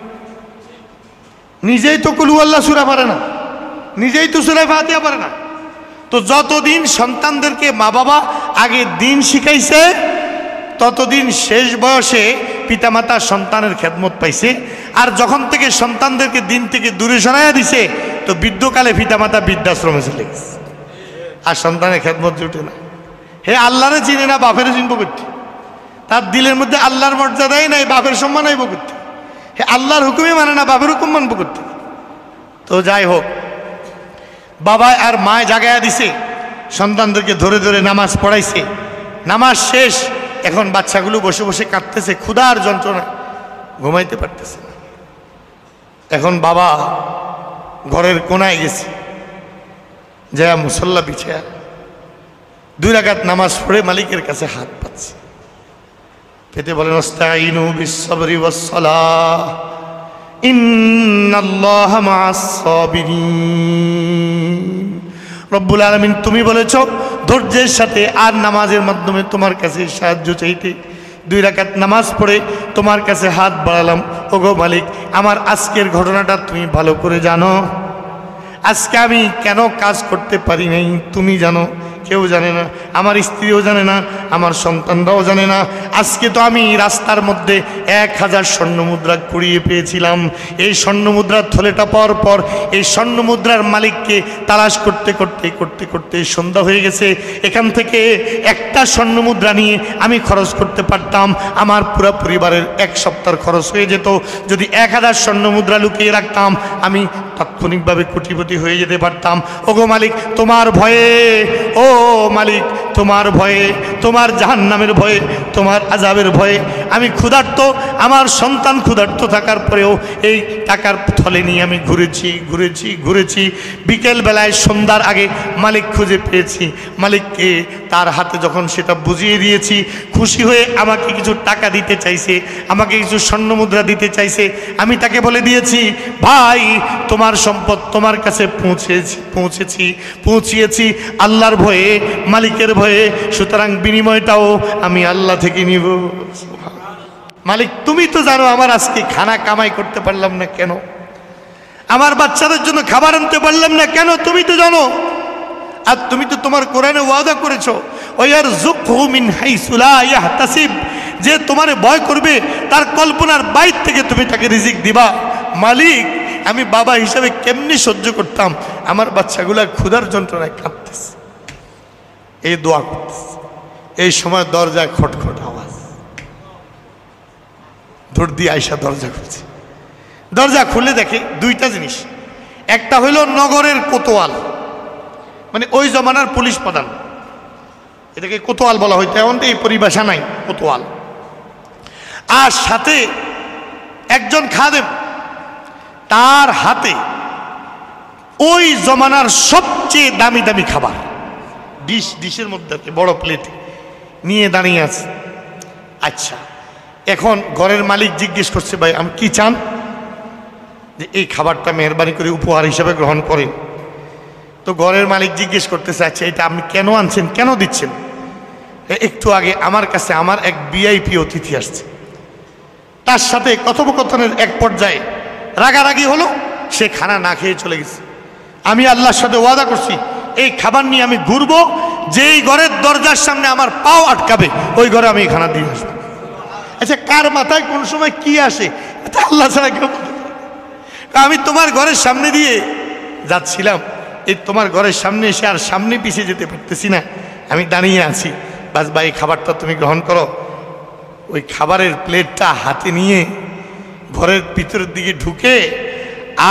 S1: নিজেই তো কুলু আল্লাহ সূরা পারে না, নিজেই তো সূরা ফাতিহা পারে না। তো যতদিন সন্তানদেরকে মা বাবা আগে দিন শিখাইছে, ততদিন শেষ বয়সে পিতামাতা সন্তানের খেদমত পাইছে। আর যখন থেকে সন্তানদেরকে দিন থেকে দূরে সরাইয়া দিছে, তো বৃদ্ধকালে পিতামাতা বৃদ্ধাশ্রমে চলে গেছে, আর সন্তানের খেদমত জুটে না। হে আল্লাহরে চিনে না, বাপেরও চিনব করতে। তার দিলের মধ্যে আল্লাহর মর্যাদাই নাই, বাপের সম্মান আইব করতে। হে আল্লাহর হুকুমই মানে না, বাপের হুকুম মানব করতে। তো যাই হোক, বাবা আর মায় জাগায়া দিছে, সন্তানদেরকে ধরে ধরে নামাজ পড়াইছে। নামাজ শেষ, এখন বাচ্চাগুলো বসে বসে কাঁদতেছে, ক্ষুধার যন্ত্রণা, ঘুমাইতে পারতেছে না। এখন বাবা ঘরের কোনায় গেছে, যা মুসল্লা বিছায়া 2 রাকাত নামাজ পড়ে মালিকের কাছে হাত পাচ্ছে, পেতে বলেন আস্তাইনু বিস-সাবরি ওয়াস-সালাহ ইন্নাল্লাহা মা'আস সাবিরিন। রব্বুল আলামিন, তুমি বলেছ ধৈর্যের সাথে আর নামাজের মাধ্যমে তোমার কাছে সাহায্য চাইতে। 2 রাকাত নামাজ পড়ে তোমার কাছে হাত বাড়ালাম। ওগো মালিক, আমার আজকের ঘটনাটা তুমি ভালো করে জানো। আজকে আমি কেন কাজ করতে পারি নাই তুমি জানো, কেউ জানে না, আমার স্ত্রীও জানে না, আমার সন্তানরাও জানে না। আজকে তো আমি রাস্তার মধ্যে 1000 স্বর্ণমুদ্রা কুড়িয়ে পেয়েছিলাম। এই স্বর্ণমুদ্রার থলেটা পাওয়ার পর এই স্বর্ণমুদ্রার মালিককে তালাশ করতে করতে করতে করতে সন্ধ্যা হয়ে গেছে। এখান থেকে একটা স্বর্ণমুদ্রা নিয়ে আমি খরচ করতে পারতাম, আমার পুরো পরিবারের 1 সপ্তাহের খরচ হয়ে যেত। যদি 1000 স্বর্ণমুদ্রা লুকিয়ে রাখতাম, আমি তাৎক্ষণিকভাবে কোটিপতি হয়ে যেতে পারতাম। ওগো মালিক, তোমার ভয়ে, ও মালিক, তোমার ভয়ে, তোমার জাহান্নামের ভয়ে, তোমার আযাবের ভয়ে আমি ক্ষুধার্ত, আমার সন্তান ক্ষুধার্ত থাকার পরেও এই টাকার থলে নিয়ে আমি ঘুরেছি ঘুরেছি ঘুরেছি। বিকেল বেলায় সন্ধ্যার আগে মালিক খুঁজে পেয়েছি। মালিককে তার হাতে যখন সেটা বুঝিয়ে দিয়েছি, খুশি হয়ে আমাকে কিছু টাকা দিতে চাইছে, আমাকে কিছু স্বর্ণমুদ্রা দিতে চাইছে। আমি তাকে বলে দিয়েছি, ভাই তোমার সম্পদ তোমার কাছে পৌঁছিয়েছি আল্লাহর ভয়ে, মালিকের ভয়ে, সুতরাং বিনিময়টাও আমি আল্লাহ থেকে নিব। মালিক, তুমি তো জানো আমার আজকে খানা কামাই করতে পারলাম না কেন, আমার বাচ্চাদের জন্য খাবার আনতে পারলাম না কেন, তুমি তো জানো। আর তুমি তো তোমার কোরআনে ওয়াদা করেছো, ওয়ারযুকহু মিন হাইসু লা ইয়াহতাসিব, যে তোমারে ভয় করবে তার কল্পনার বাইরে থেকে তুমি তাকে রিজিক দিবা। মালিক, আমি বাবা হিসাবে কেমনি সহ্য করতাম, আমার বাচ্চাগুলা ক্ষুধার যন্ত্রণায় কাঁদতেছে, এই দোয়া করতেছে। এই সময় দরজায় খটখট আওয়াজ, দৌড় দিয়ে আয়সা দরজা খুলছে। দরজা খুলে দেখে দুইটা জিনিস, একটা হইল নগরের কোতোয়াল, মানে ওই জমানার পুলিশ প্রধান, এটাকে কোতোয়াল বলা হইতো, এখন তো এই পরিভাষা নাই, কোতোয়াল। আর সাথে একজন খাদেম, তার হাতে ওই জমানার সবচেয়ে দামি দামি খাবার, ডিশের মধ্যে বড় প্লেটে নিয়ে দাঁড়িয়ে আছে। আচ্ছা, এখন ঘরের মালিক জিজ্ঞেস করছে, ভাই আমি কি চান, যে এই খাবারটা মেহরবানি করে উপহার হিসাবে গ্রহণ করেন। তো ঘরের মালিক জিজ্ঞেস করতেছে, আচ্ছা এটা আপনি কেন আনছেন, কেন দিচ্ছেন? একটু আগে আমার কাছে আমার এক ভিআইপি অতিথি আসছে, তার সাথে কথোপকথনের এক পর্যায়ে রাগারাগি হলো, সে খানা না খেয়ে চলে গেছে। আমি আল্লাহর সাথে ওয়াদা করছি, এই খাবার নিয়ে আমি ঘুরবো, যেই ঘরের দরজার সামনে আমার পাও আটকাবে ওই ঘরে আমি খানা দিয়ে আসবো। আচ্ছা, কার মাথায় কোন সময় কি আসে এটা আল্লাহ ছাড়া কেউ। আমি তোমার ঘরের সামনে দিয়ে যাচ্ছিলাম, এই তোমার ঘরের সামনে এসে আর সামনে পিছিয়ে যেতে পারতেছি না, আমি দাঁড়িয়ে আছি, বাস ভাই খাবারটা তুমি গ্রহণ করো। ওই খাবারের প্লেটটা হাতে নিয়ে ঘরের ভিতরের দিকে ঢুকে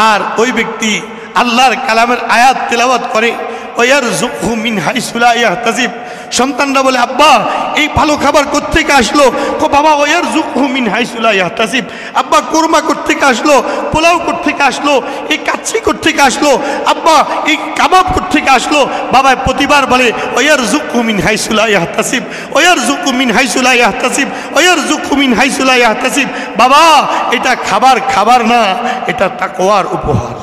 S1: আর ওই ব্যক্তি আল্লাহর কালামের আয়াত তেলাওয়াত করে, ওয়ারযুকহু মিন হাইসু লা ইয়াহতাসিব। সন্তানরা বলে, আব্বা এই ভালো খাবার কোত্থেকে আসলো? ও বাবা, ওয়ারযুকহু মিন হাইসু লা ইয়াহতাসিব। আব্বা কোরমা কোত্থেকে আসলো, পোলাও কোত্থেকে আসলো, এই কাচ্চি কোত্থেকে আসলো, আব্বা এই কাবাব কোত্থেকে আসলো? বাবা প্রতিবার বলে, ওয়ারযুকহু মিন হাইসু লা ইয়াহতাসিব, ওয়ারযুকহু মিন হাইসু লা ইয়াহতাসিব, ওয়ারযুকহু মিন হাইসু লা ইয়াহতাসিব। বাবা এটা খাবার না, এটা তাকওয়ার উপহার,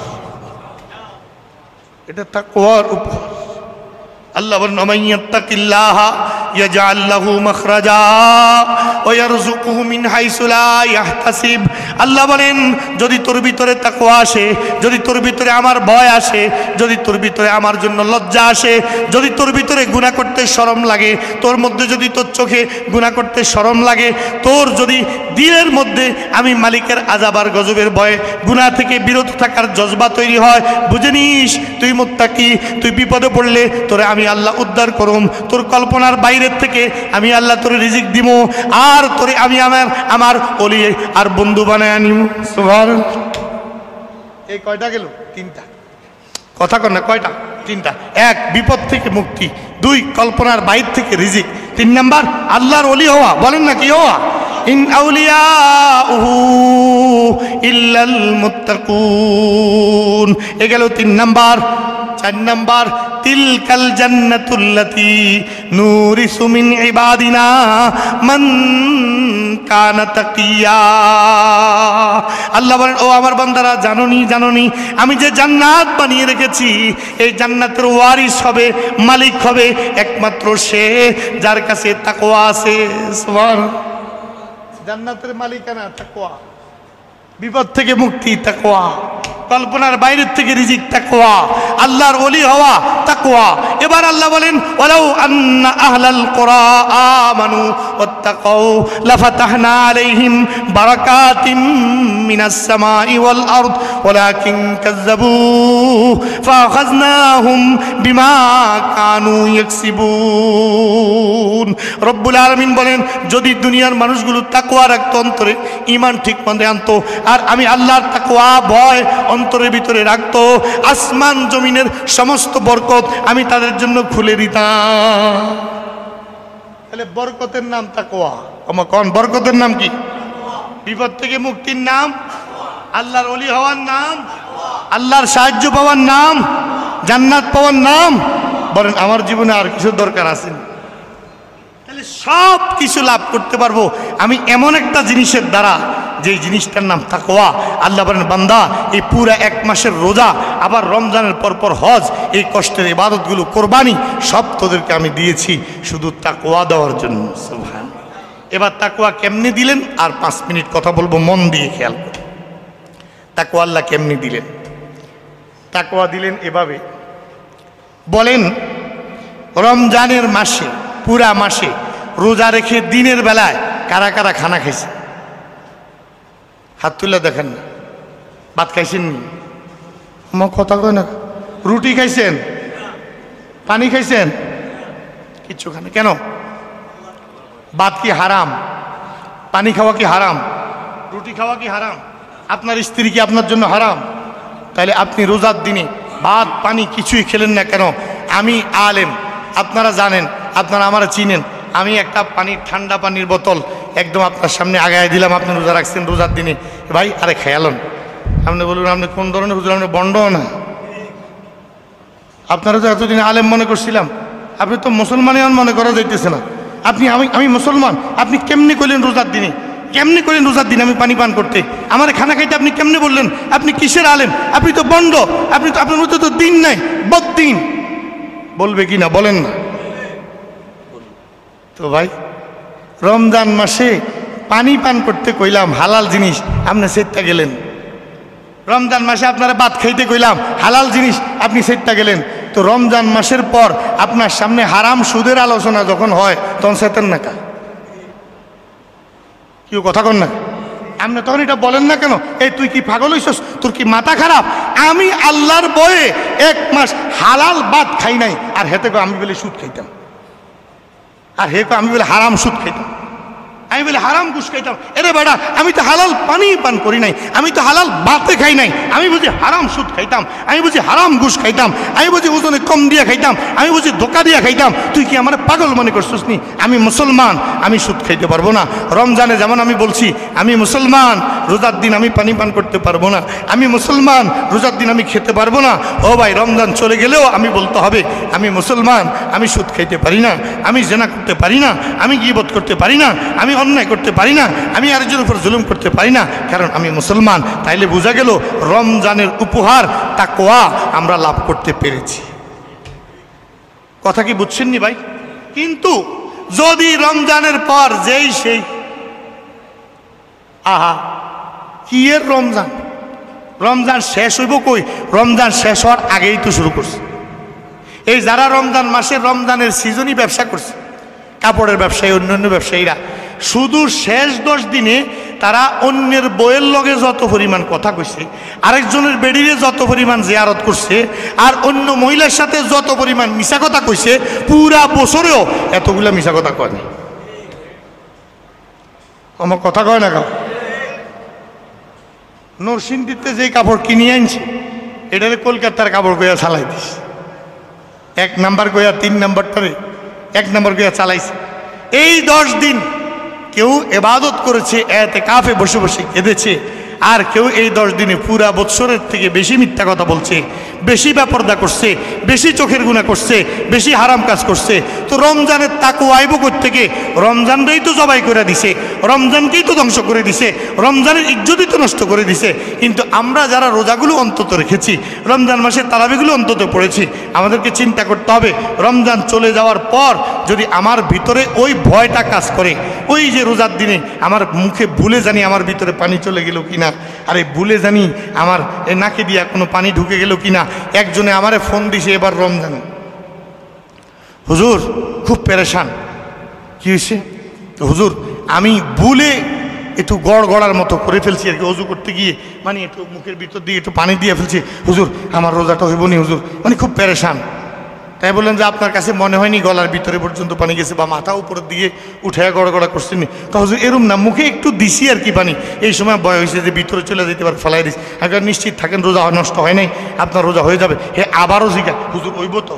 S1: এটা তাকওয়ার উপহার। আল্লাহ বলেন, ওয়া মান ইয়াত্তাকিল্লাহা ইয়াজআল লাহু মাখরাজা ওয়া ইয়ারযুকুহু মিন হাইসু লা ইয়াহতাসিব। আল্লাহ বলেন, যদি তোর ভিতরে তাকওয়া আসে, যদি তোর ভিতরে আমার ভয় আসে, যদি তোর ভিতরে আমার জন্য লজ্জা আসে, যদি তোর ভিতরে গুনাহ করতে শরম লাগে, তোর মধ্যে যদি তোর চোখে গুনাহ করতে শরম লাগে, তোর যদি দিলের মধ্যে আমি মালিকের আযাব আর গজবের ভয়ে গুনাহ থেকে বিরত থাকার জজবা তৈরি হয়, বুঝে নিস তুই মুত্তাকি, তুই বিপদে পড়লে তোরে আমি আল্লাহ উদ্ধার করুম, তোর কল্পনার বাইরের থেকে আমি আল্লাহ তোরে রিজিক দিব, আর তোরে আমি আমার ওলি আর বন্ধু বানায় আনিব। সুবহানাল্লাহ। এই কয়টা গেল? তিনটা। কথা কর না, কয়টা? তিনটা। এক, বিপদ থেকে মুক্তি। দুই, কল্পনার বাইরে থেকে রিজিক। তিন নাম্বার, আল্লাহর ওলি হওয়া। বলেন না কি হওয়া? ইন আউলিয়াউহু ইল্লাল মুত্তাকুন। এ গেল তিন নাম্বার। চার নাম্বার, তিলকাল জান্নাতুল্লাতী নুরিসু মিন ইবাদিনা মান কানা তাকিয়া। আল্লাহ বলেন, ও আমার বান্দারা, জানোনি আমি যে জান্নাত বানিয়ে রেখেছি, এই জান্নাতের ওয়ারিস হবে, মালিক হবে একমাত্র সে যার কাছে তাকওয়া আছে। সুবহানাল্লাহ। জান্নাতের মালিকানা তাকওয়া, বিপদ থেকে মুক্তি তাকওয়া, কল্পনার বাইরের থেকে রিজিক তাকওয়া, আল্লাহর ওলি হওয়া তাকওয়া। এবার আল্লাহ বলেন, ওয়ালাউ আন্না আহলাল কুরা আমানু ওয়াত্তাকাউ লাফাতাহনা আলাইহিম বারাকাতিম মিনাস সামাই ওয়াল আরদ ওয়ালাকিন কাযযাবু ফাআখাযনাহুম বিমা কানু ইয়াকসিবুন। রব্বুল আলামিন বলেন, যদি দুনিয়ার মানুষগুলো তাকওয়া রাখতো, অন্তরে ঈমান ঠিক মতে আনতো, আর আমি আল্লাহর তাকওয়া ভয় অন্তরের ভিতরে রাখতো, আসমান জমিনের সমস্ত বরকত আমি তাদের জন্য খুলে দিতাম। তাহলে বরকতের নাম তাকওয়া। আমার কোন বরকতের নাম কি? বিপদ থেকে মুক্তির নাম, আল্লাহর ওলি হওয়ার নাম, আল্লাহর সাহায্য পাওয়ার নাম, জান্নাত পাওয়ার নাম। বলেন, আমার জীবনে আর কিছু দরকার আছে? তাহলে সব কিছু লাভ করতে পারবো আমি এমন একটা জিনিসের দ্বারা, যে জিনিসটার নাম তাকওয়া। আল্লাহ বলেন, বান্দা এই পুরা এক মাসের রোজা, আবার রমজানের পরপর হজ, এই কষ্টের ইবাদতগুলো, কোরবানি সব তোদেরকে আমি দিয়েছি শুধু তাকওয়া দেওয়ার জন্য। সুবহান। এবার তাকওয়া কেমনি দিলেন, আর 5 মিনিট কথা বলবো, মন দিয়ে খেয়াল করুন। তাকওয়া আল্লাহ কেমনি দিলেন? তাকওয়া দিলেন এভাবে, বলেন রমজানের মাসে, পুরা মাসে রোজা রেখে দিনের বেলায় কারা খানা খাইছে? হাত তুলে দেখেন না। ভাত খাইছেন নি? আমার কথা কয় না। রুটি খাইছেন, পানি খাইছেন, কিচ্ছু খানে কেন? ভাত কি হারাম? পানি খাওয়া কি হারাম? রুটি খাওয়া কি হারাম? আপনার স্ত্রী কি আপনার জন্য হারাম? তাহলে আপনি রোজার দিনে ভাত পানি কিছুই খেলেন না কেন? আমি আলেম, আপনারা জানেন, আপনারা আমারা চিনেন। আমি একটা পানির ঠান্ডা পানির বোতল একদম আপনার সামনে আগায় দিলাম, আপনি রোজা রাখছেন রোজার দিনে, ভাই আরে খেয়ালন। আপনি বলুন আপনি কোন ধরনের হুজুর? আপনি বন্ড না? আপনারা তো এতদিন আলেম মনে করছিলাম, আপনি তো মুসলমানই মনে করা যাইতেছে না। আপনি আমি মুসলমান, আপনি কেমনি করলেন রোজার দিনে? কেমনি করলেন রোজার দিনে আমি পানি পান করতে? আমার খানা খাইতে আপনি কেমনি বললেন? আপনি কিসের আলেম? আপনি তো বন্ড, আপনি তো, আপনার মধ্যে তো দিন নাই, বদ্দিন। বলবে কি না? বলেন না তো ভাই। রমজান মাসে পানি পান করতে কইলাম, হালাল জিনিস, আপনি সেটটা গেলেন। রমজান মাসে আপনারা ভাত খাইতে কইলাম, হালাল জিনিস, আপনি সেটটা গেলেন। তো রমজান মাসের পর আপনার সামনে হারাম সুদের আলোচনা যখন হয় তখন সেতেন না কা? কেউ কথা কন না? আপনি তখন এটা বলেন না কেন? এই তুই কি পাগল হইছস? তোর কি মাথা খারাপ? আমি আল্লাহর বয়ে 1 মাস হালাল ভাত খাই নাই, আর হেতে আমি বলে সুদ খাইতাম, আর হে আমি বলে হারাম সুদ খাইতাম, আমি বলে হারাম ঘুষ খাইতাম। এরে বেটা, আমি তো হালাল পানি পান করি নাই, আমি তো হালাল ভাতে খাই নাই, আমি বুঝি হারাম সুদ খাইতাম, আমি বুঝি হারাম ঘুষ খাইতাম, আমি বুঝি ওজনে কম দিয়ে খাইতাম, আমি বুঝি ধোকা দিয়ে খাইতাম। তুই কি আমার পাগল মনে করছিস নি? আমি মুসলমান, আমি সুদ খাইতে পারবো না। রমজানে যেমন আমি বলছি আমি মুসলমান, রোজার দিন আমি পানি পান করতে পারবো না। আমি মুসলমান, রোজার দিন আমি খেতে পারবো না। ও ভাই, রমজান চলে গেলেও আমি বলতে হবে আমি মুসলমান, আমি সুদ খাইতে পারি না, আমি জেনা করতে পারি না, আমি গীবত করতে পারি না, আমি অন্যায় করতে পারি না, আমি আরেকজনের উপর জুলুম করতে পারি না, কারণ আমি মুসলমান। তাইলে বোঝা গেল রমজানের উপহার তাকওয়া আমরা লাভ করতে পেরেছি। কথা কি বুঝছেন নি ভাই? কিন্তু যদি রমজানের পর যেই সেই, আহা কি এর রমজান, রমজান শেষ হইব কই? রমজান শেষ হওয়ার আগেই তো শুরু করছে। এই যারা রমজান মাসে রমজানের সিজনই ব্যবসা করছে, কাপড়ের ব্যবসায়ী, অন্যান্য ব্যবসায়ীরা, শুধু শেষ 10 দিনে তারা অন্যের বইয়ের লগে যত পরিমাণ কথা কইছে, আরেকজনের বেডিরে যত পরিমাণ জিয়ারত করছে, আর অন্য মহিলার সাথে যত পরিমাণ মিশা কথা কইছে, পুরা বছরেও এতগুলা মিশা কথা কয়নি। আমার কথা কয় না কাউ? নরসিংদীতে যে কাপড় কিনে আনছে এটারে কলকাতার কাপড় কইয়া চালাই দিস, 1 নাম্বার কইয়া 3 নাম্বারটারে 1 নাম্বার কইয়া চালাইছে। এই 10 দিন কেউ ইবাদত করেছে, ইতিকাফে বসে বসে কেঁদেছে, আর কেউ এই 10 দিনে পুরা বৎসরের থেকে বেশি মিথ্যা কথা বলছে, বেশি বেপরদা করছে, বেশি চোখের গুনাহ করছে, বেশি হারাম কাজ করছে। তো রমজানের তাকওয়া আইব কোত্থেকে? রমজানটাই তো জবাই করে দিছে, রমজানকেই তো ধ্বংস করে দিছে, রমজানের ইজ্জতই তো নষ্ট করে দিছে। কিন্তু আমরা যারা রোজাগুলো অন্তত রেখেছি, রমজান মাসের তারাবিগুলো অন্তত পড়েছি, আমাদেরকে চিন্তা করতে হবে রমজান চলে যাওয়ার পর যদি আমার ভিতরে ওই ভয়টা কাজ করে, ওই যে রোজার দিনে আমার মুখে ভুলে জানি আমার ভিতরে পানি চলে গেল কিনা, আরে ভুলে জানি আমার নাকে দিয়া কোনো পানি ঢুকে গেল কিনা। একজনে আমারে ফোন দিছে এবার রমজান, হুজুর খুব পেরেশান। কি হয়েছে? হুজুর আমি ভুলে একটু গড়গড়ার মতো করে ফেলছি আর কি, অজু করতে গিয়ে মানে একটু মুখের ভিতর দিয়ে একটু পানি দিয়ে ফেলছি, হুজুর আমার রোজাটা হইব নি হুজুর, মানে খুব পেরেশান। তাই বললেন যে আপনার কাছে মনে হয়নি গলার ভিতরে পর্যন্ত পানি গেছে বা মাথা উপরের দিকে উঠে গড়গড়া করছেন? হুজুর এরম না, মুখে একটু দিছি আর কি পানি, এই সময় ভয় হয়েছে যে ভিতরে চলে যেতে পারে, ফেলাই দিস। একবার নিশ্চিত থাকেন রোজা নষ্ট হয় নাই, আপনার রোজা হয়ে যাবে। হে আবারও জিজ্ঞা, হুজুর ওইব তো?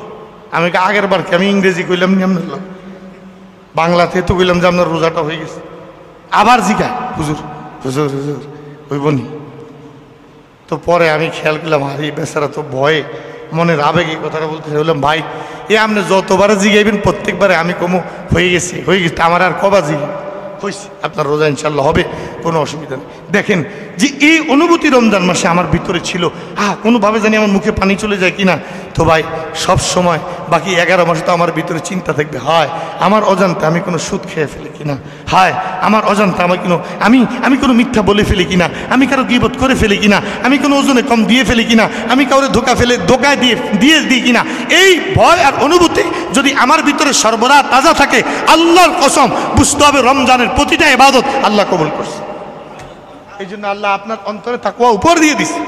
S1: আমি আগের বার কি আমি ইংরেজি কইলাম নি, আপনার বাংলাতে তো কইলাম যে আপনার রোজাটা হয়ে গেছে। আবার জিজ্ঞা, হুজুর হুজুর হুজুর হইব নি? তো পরে আমি খেয়াল করলাম আরে বেচারা তো ভয়ে মনের আবেগে কথাটা বলতে বললাম, ভাই এ আপনি যতবারে জিগাইবেন প্রত্যেকবারে আমি কমু হয়ে গেছে হয়ে গেছে, আমার আর কবা জিগাই হয়েছে, আপনার রোজা ইনশাল্লাহ হবে, কোনো অসুবিধা নেই। দেখেন যে এই অনুভূতি রমজান মাসে আমার ভিতরে ছিল, কোনোভাবে জানি আমার মুখে পানি চলে যায় কিনা। তো ভাই সব সময় বাকি 11 মাসে তো আমার ভিতরে চিন্তা থাকবে, হায় আমার অজান্তে আমি কোনো সুদ খেয়ে ফেলি কিনা, হায় আমার অজান্তে আমার কোনো আমি কোনো মিথ্যা বলে ফেলি কিনা, আমি কারো গীবত করে ফেলি কিনা, আমি কোনো ওজনে কম দিয়ে ফেলি কিনা, আমি কাউরে ধোকায় দিয়ে দিই কিনা। এই ভয় আর অনুভূতি যদি আমার ভিতরে সর্বদা তাজা থাকে, আল্লাহর কসম বুঝতে হবে রমজানের প্রতিটা ইবাদত আল্লাহ কবুল করছে। এই জন্য আল্লাহ আপনার অন্তরে তাকওয়া উপর দিয়ে দিছে।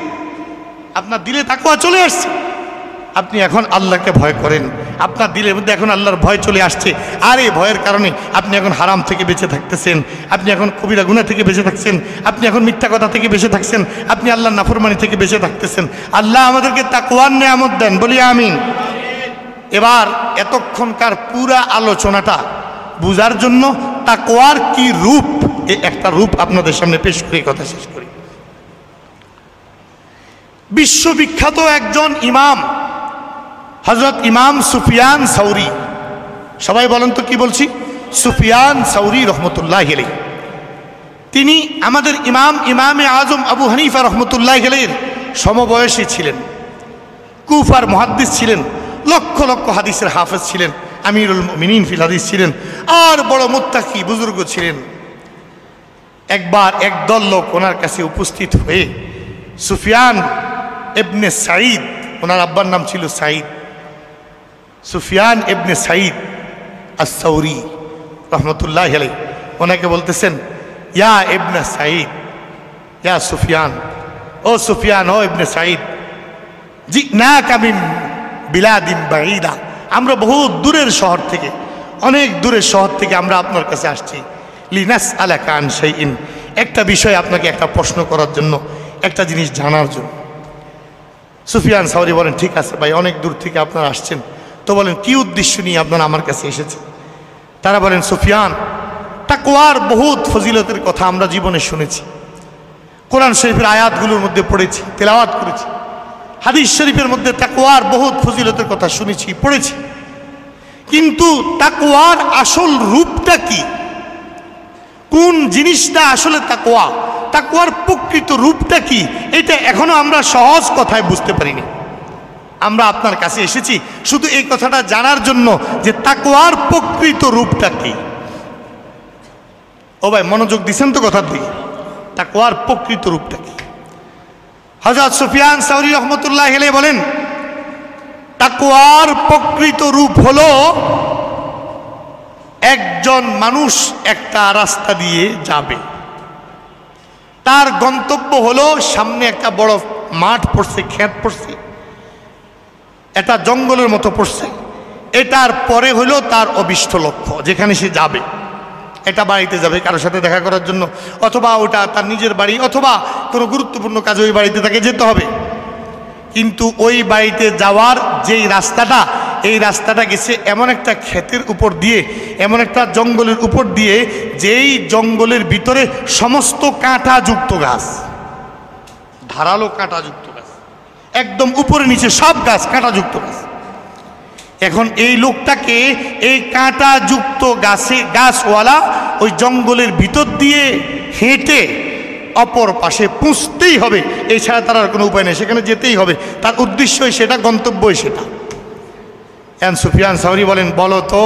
S1: আপনার দিলে তাকওয়া চলে আসছে, আপনি এখন আল্লাহকে ভয় করেন, আপনার দিলের মধ্যে এখন আল্লাহর ভয় চলে আসছে। আর এই ভয়ের কারণে আপনি এখন হারাম থেকে বেঁচে থাকতেছেন, আপনি এখন কবিরা গুনাহ থেকে বেঁচে থাকছেন, আপনি এখন মিথ্যা কথা থেকে বেঁচে থাকছেন, আপনি আল্লাহর নাফরমানি থেকে বেঁচে থাকতেছেন। আল্লাহ আমাদেরকে তাকওয়ার নেয়ামত দেন, বলি আমিন। এবার এতক্ষণকার পুরা আলোচনাটা বুঝার জন্য তাকওয়ার কি রূপ, এই একটা রূপ আপনাদের সামনে পেশ করে কথা শেষ করি। বিশ্ববিখ্যাত একজন ইমাম হযরত ইমাম সুফিয়ান সাউরি, সবাই বলেন তো কি বলছি, সুফিয়ান সাউরি রহমতুল্লাহ আলাইহি। তিনি আমাদের ইমামে আজম আবু হানিফা রহমতুল্লাহ আলাইহির সমবয়সী ছিলেন, কুফার মুহাদ্দিস ছিলেন, লক্ষ লক্ষ হাদিসের হাফেজ ছিলেন, আমিরুল মুমিনিন ফিল হাদিস ছিলেন, আর বড় মুত্তাকি বুজুর্গ ছিলেন। একবার একদল লোক ওনার কাছে উপস্থিত হয়ে সুফিয়ান ইবনে সাঈদ, ওনার আব্বার নাম ছিল সাঈদ, সুফিয়ান ইবনে সাঈদ আস-সাউরি রহমতুল্লাহ আলাইহি, ওনাকে বলতেছেন, ইয়া ইবনে সাঈদ, ইয়া সুফিয়ান, ও সুফিয়ান, ও ইবনে সাঈদ, জিনাকা মিন বিলাদিন বাঈদা, আমরা বহু দূরের শহর থেকে, অনেক দূরের শহর থেকে আমরা আপনার কাছে আসছি, লিনাসআলাকা আন শাইইন, একটা বিষয় আপনাকে একটা প্রশ্ন করার জন্য, একটা জিনিস জানার জন্য। সুফিয়ান সাউরি বলেন, ঠিক আছে ভাই, অনেক দূর থেকে আপনারা আসছেন, তো বলেন কি উদ্দেশ্য নিয়ে আপনারা আমার কাছে এসেছেন? তারা বলেন, সুফিয়ান, তাকওয়ার বহুত ফজিলতের কথা আমরা জীবনে শুনেছি, কোরআন শরীফের আয়াতগুলোর মধ্যে পড়েছি, তেলাওয়াত করেছি, হাদিস শরীফের মধ্যে তাকওয়ার বহুত ফজিলতের কথা শুনেছি, পড়েছি, কিন্তু তাকওয়ার আসল রূপটা কি, কোন জিনিসটা আসলে তাকওয়া, তাকওয়ার প্রকৃত রূপটা কি, এটা এখনো আমরা সহজ কথায় বুঝতে পারিনি। আমরা আপনার কাছে এসেছি শুধু এই কথাটা জানার জন্য যে তাকওয়ার প্রকৃত রূপটা কি। ও ভাই, মনোযোগ দিচ্ছেন তো কথার দিকে? তাকওয়ার প্রকৃত রূপটা কি? হযরত সুফিয়ান সাউরি রহমতুল্লাহ আলাইহি বলেন, তাকওয়ার প্রকৃত রূপ হলো একজন মানুষ একটা রাস্তা দিয়ে যাবে, তার গন্তব্য হলো সামনে একটা বড় মাঠ পড়ছে, ক্ষেত পড়ছে, এটা জঙ্গলের মতো পড়ছে, এটার পরে হলো তার অভিষ্ট লক্ষ্য, যেখানে সে যাবে। এটা বাড়িতে যাবে কারোর সাথে দেখা করার জন্য, অথবা ওটা তার নিজের বাড়ি, অথবা কোনো গুরুত্বপূর্ণ কাজে ওই বাড়িতে তাকে যেতে হবে। কিন্তু ওই বাড়িতে যাওয়ার যেই রাস্তাটা, এই রাস্তাটা গেছে এমন একটা ক্ষেতের উপর দিয়ে, এমন একটা জঙ্গলের উপর দিয়ে, যেই জঙ্গলের ভিতরে সমস্ত কাঁটাযুক্ত গাছ, ধারালো কাঁটাযুক্ত গাছ, একদম উপরে নিচে সব গাছ, কাঁটাযুক্ত গাছ। এখন এই লোকটাকে এই কাঁটাযুক্ত গাছওয়ালা ওই জঙ্গলের ভিতর দিয়ে হেঁটে অপর পাশে পৌঁছতেই হবে, এছাড়া তার আর কোনো উপায় নেই, সেখানে যেতেই হবে, তার উদ্দেশ্যই সেটা, গন্তব্যই সেটা। এখন সুফিয়ান সাউরি বলেন, বলো তো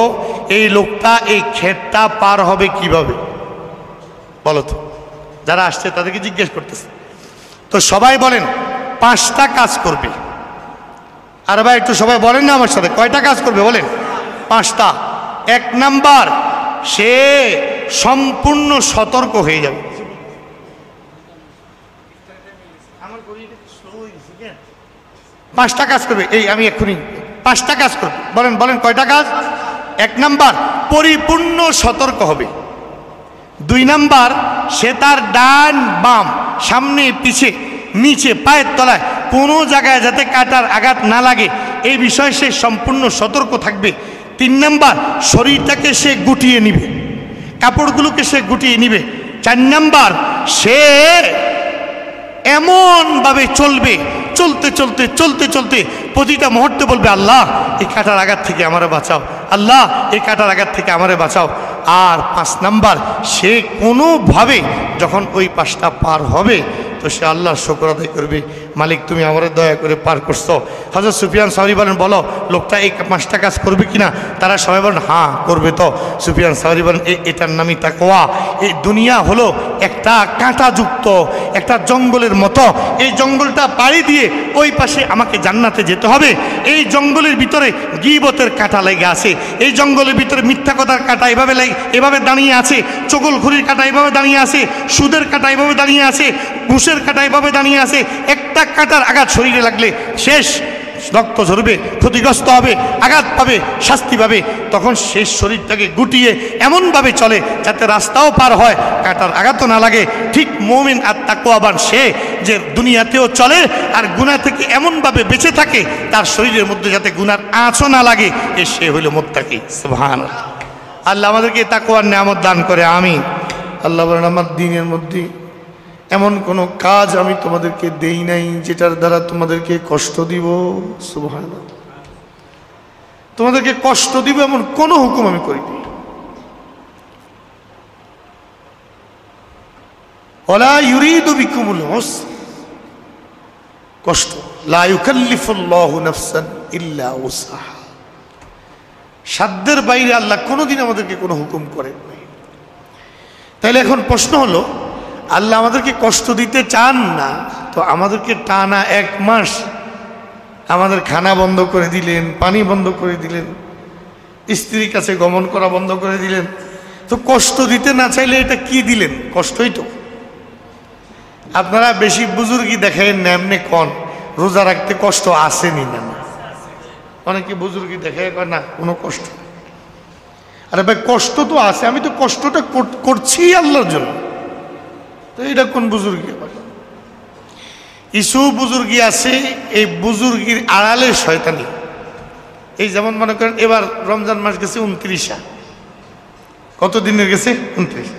S1: এই লোকটা এই ক্ষেতটা পার হবে কিভাবে? বলো তো, যারা আসছে তাদেরকে জিজ্ঞেস করতেছে। তো সবাই বলেন 5টা কাজ করবে। আর ভাই একটু সবাই বলেন না আমার সাথে, কয়টা কাজ করবে বলেন? 5টা। 1 নাম্বার, সে সম্পূর্ণ সতর্ক হয়ে যাবে। 5টা কাজ করবে, এই আমি এক্ষুনি 5টা কাজ করবে। বলেন বলেন কয়টা কাজ? 1 নাম্বার, পরিপূর্ণ সতর্ক হবে। 2 নাম্বার, সে তার ডান বাম, সামনে পিছে, নিচে, পায়ের তলায় কোনো জায়গায় যাতে কাঁটার আঘাত না লাগে এই বিষয়ে সে সম্পূর্ণ সতর্ক থাকবে। 3 নাম্বার, শরীরটাকে সে গুটিয়ে নিবে, কাপড়গুলোকে সে গুটিয়ে নিবে। 4 নাম্বার, সে এমনভাবে চলবে, চলতে চলতে চলতে চলতে প্রতিটা মুহূর্তে বলবে, আল্লাহ এই কাঁটার আঘাত থেকে আমারে বাঁচাও, আল্লাহ এই কাঁটার আঘাত থেকে আমারে বাঁচাও। আর 5 নাম্বার, সে কোনোভাবে যখন ওই পাশটা পার হবে তো সে আল্লাহর শুকর আদায় করবে, মালিক তুমি আমারে দয়া করে পার করছো। হযরত সুফিয়ান সাউরি বলেন, বলো লোকটা এই 5টা কাজ করবে কিনা? তারা সবাই বলেন, হ্যাঁ করবে। তো সুফিয়ান সাউরি বলেন, এটার নামই তাকওয়া। এই দুনিয়া হলো একটা কাঁটাযুক্ত একটা জঙ্গলের মতো, এই জঙ্গলটা পাড়ি দিয়ে ওই পাশে আমাকে জান্নাতে যেতে হবে। এই জঙ্গলের ভিতরে গীবতের কাঁটা লেগে আছে, এই জঙ্গলের ভিতরে মিথ্যা কথার কাঁটা এভাবে দাঁড়িয়ে আছে, চগলখুরির কাঁটা এভাবে দাঁড়িয়ে আছে, সুদের কাঁটা এভাবে দাঁড়িয়ে আছে, ঘুষের কাঁটা এভাবে দাঁড়িয়ে আছে। একটা একটা কাঁটার আঘাত শরীরে লাগলে শেষ, রক্ত ঝরবে, ক্ষতিগ্রস্ত হবে, আঘাত পাবে, শাস্তি পাবে। তখন শেষ শরীরটাকে গুটিয়ে এমনভাবে চলে যাতে রাস্তাও পার হয়, কাঁটার আঘাতও না লাগে। ঠিক মুমিন আর তাকওয়াবান সে যে দুনিয়াতেও চলে আর গুনাহ থেকে এমনভাবে বেঁচে থাকে তার শরীরের মধ্যে যাতে গুনার আঁচও না লাগে, সে হইল মুত্তাকি। সুবহানাল্লাহ। আল্লাহ আমাদেরকে তাকওয়ার নিয়ামত দান করে, আমিন। আল্লাহ বলেন, আমার দ্বীনের মধ্যে এমন কোনো কাজ আমি তোমাদেরকে দেই নাই যেটার দ্বারা তোমাদেরকে কষ্ট দিব। সুবহানাল্লাহ। তোমাদেরকে কষ্ট দিব এমন কোনো হুকুম আমি করিনি। ওয়ালা ইউরিদু বিকুমুল উসর, কষ্ট। লা ইউকাল্লিফুল্লাহু নাফসান ইল্লা উসআহা, সাধ্যের বাইরে আল্লাহ কোনোদিন আমাদেরকে কোনো হুকুম করেন নাই। তাহলে এখন প্রশ্ন হলো, আল্লাহ আমাদেরকে কষ্ট দিতে চান না তো আমাদেরকে টানা 1 মাস আমাদের খানা বন্ধ করে দিলেন, পানি বন্ধ করে দিলেন, স্ত্রীর কাছে গমন করা বন্ধ করে দিলেন, তো কষ্ট দিতে না চাইলে এটা কি দিলেন? কষ্টই তো। আপনারা বেশি বুজুর্গি দেখেন না, এমনি কন রোজা রাখতে কষ্ট আসেনি না? অনেকে বুজুর্গি দেখে না কোনো কষ্ট। আরে ভাই কষ্ট তো আছে, আমি তো কষ্টটা করছি আল্লাহর জন্য, তো এটা কোন বুজুর্গি? কিছু বুজুর্গি আছে এই বুজুর্গির আড়ালে শয়তানি। এই যেমন মনে করেন এবার রমজান মাস গেছে 29, কত দিনের গেছে? 29।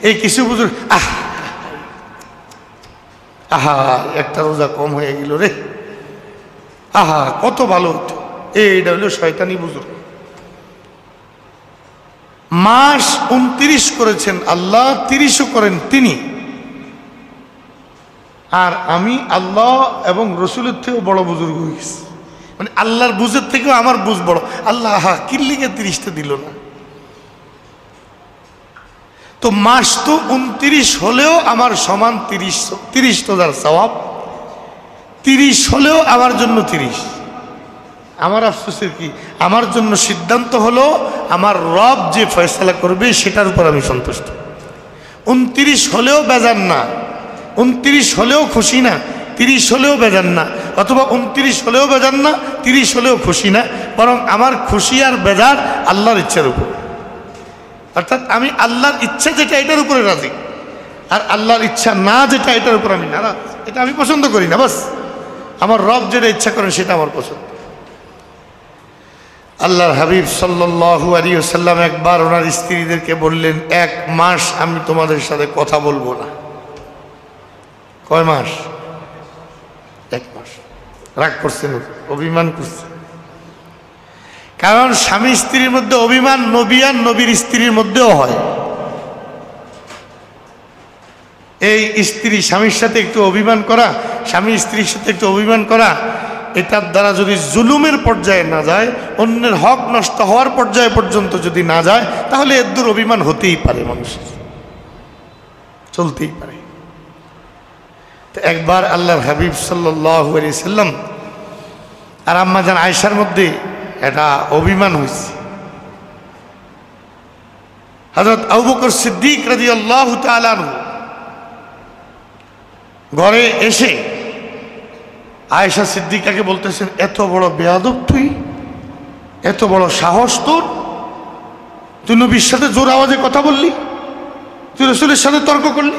S1: এই কিছু বুজুর্গ আহা একটা রোজা কম হয়ে গেল রে, আহা কত ভালো হতো, এইটা হলো শয়তানি বুজুর্গ। মাস 29 করেছেন আল্লাহ, 30ও করেন তিনি, আর আমি আল্লাহ এবং রসুলের থেকেও বড় বুজুর্গ হয়ে গেছি। মানে আল্লাহর বুঝের থেকেও আমার বুঝ বড়। আল্লাহ আহা কিল্লিকে 30টা দিল না। তো মাস তো 29 হলেও আমার সমান 30 রোজার সওয়াব, 30 হলেও আমার জন্য 30। আমার আফসোসের কি? আমার জন্য সিদ্ধান্ত হলো আমার রব যে ফয়সালা করবে সেটার উপর আমি সন্তুষ্ট। 29 হলেও বেজার না, 29 হলেও খুশি না, 30 হলেও বেজার না, অথবা 29 হলেও বেজার না, 30 হলেও খুশি না, বরং আমার খুশি আর বেজার আল্লাহর ইচ্ছার উপর। অর্থাৎ আমি আল্লাহর ইচ্ছা যেটা এটার উপরে রাজি, আর আল্লাহর ইচ্ছা না যেটা এটার উপর আমি নারাজ। এটা আমি পছন্দ করি না, বাস আমার রব যেটা ইচ্ছা করেন সেটা আমার পছন্দ। আল্লাহর হাবিব সাল্লাল্লাহু আলাইহি ওয়াসাল্লাম একবার ওনার স্ত্রীদেরকে বললেন, 1 মাস আমি তোমাদের সাথে কথা বলবো না। কয় মাস? 1 মাস। রাগ করছেন, অভিমান করছেন। কারণ স্বামী স্ত্রীর মধ্যে অভিমান নবী আর নবীর স্ত্রীর মধ্যেও হয়। এই স্ত্রী স্বামীর সাথে একটু অভিমান করা, স্বামী স্ত্রীর সাথে একটু অভিমান করা, এটার দ্বারা যদি জুলুমের পর্যায়ে না যায়, অন্যের হক নষ্ট হওয়ার পর্যায়ে পর্যন্ত যদি না যায়, তাহলে এর দূর অভিমান হতেই পারে, মানুষের চলতেই পারে। তো একবার আল্লাহর হাবিব সাল্লাল্লাহু আলাইহি সাল্লাম আর আম্মা জান আয়েশার মধ্যে এটা অভিমান হয়েছে। হযরত আবু বকর সিদ্দিক রাদিয়াল্লাহু তাআলা আনহু ঘরে এসে আয়েশা সিদ্দিকাকে বলতেছেন, এত বড় বেয়াদব তুই, এত বড় সাহস তোর, তুই নবীর সাথে জোর আওয়াজে কথা বললি, তুই রাসূলের সাথে তর্ক করলি,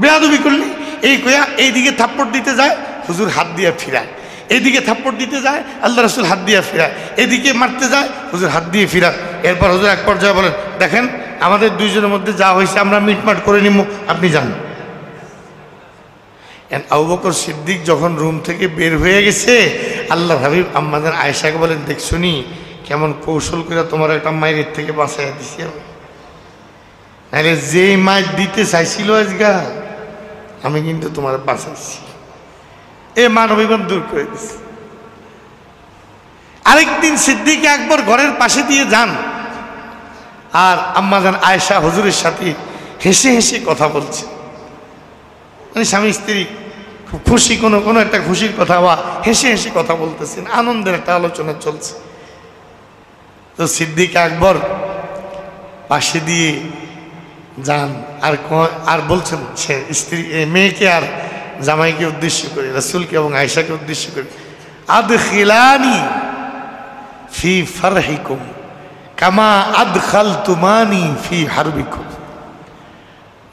S1: বেয়াদবি করলি। এই কয়া এইদিকে থাপ্পড় দিতে যায়, হুজুর হাত দিয়ে ফিরায়, এইদিকে থাপ্পড় দিতে যায়, আল্লাহ রাসূল হাত দিয়ে ফিরায়, এদিকে মারতে যায়, হুজুর হাত দিয়ে ফিরায়। এরপর হুজুর এক পর্যায়ে বলেন, দেখেন আমাদের দুইজনের মধ্যে যা হয়েছে আমরা মিটমাট করে নিব, আপনি যান। আবু বকর সিদ্দিক যখন রুম থেকে বের হয়ে গেছে, আল্লাহর হাবিব আম্মা জান আয়েশাকে বলেন, দেখছনি কেমন কৌশল করে তোমার একটা মায়ের থেকে বাঁচাইয়া দিছি আমি, আরে যেই মায়ের দিতে চাইছিল আজগা আমি কিন্তু তোমার বাঁচাইছি, এ মানবিকন দূর করে দিছি। আরেকদিন সিদ্দিক আকবর ঘরের পাশে দিয়ে যান, আর আম্মা জান আয়েশা হুজুরের সাথে হেসে হেসে কথা বলছে, মানে স্বামী স্ত্রী খুব খুশি, কোনো একটা খুশির কথা বা হেসে হেসে কথা বলতেছেন, আনন্দের একটা আলোচনা চলছে। তো সিদ্দিক আকবর পাশে দিয়ে যান আর বলছেন সে স্ত্রী মেয়েকে আর জামাইকে উদ্দেশ্য করে, রাসূলকে এবং আয়েশাকে উদ্দেশ্য করে, আদখিলানি ফি ফারহিকুম কামা আদখালতুমানি ফি হারবিকুম।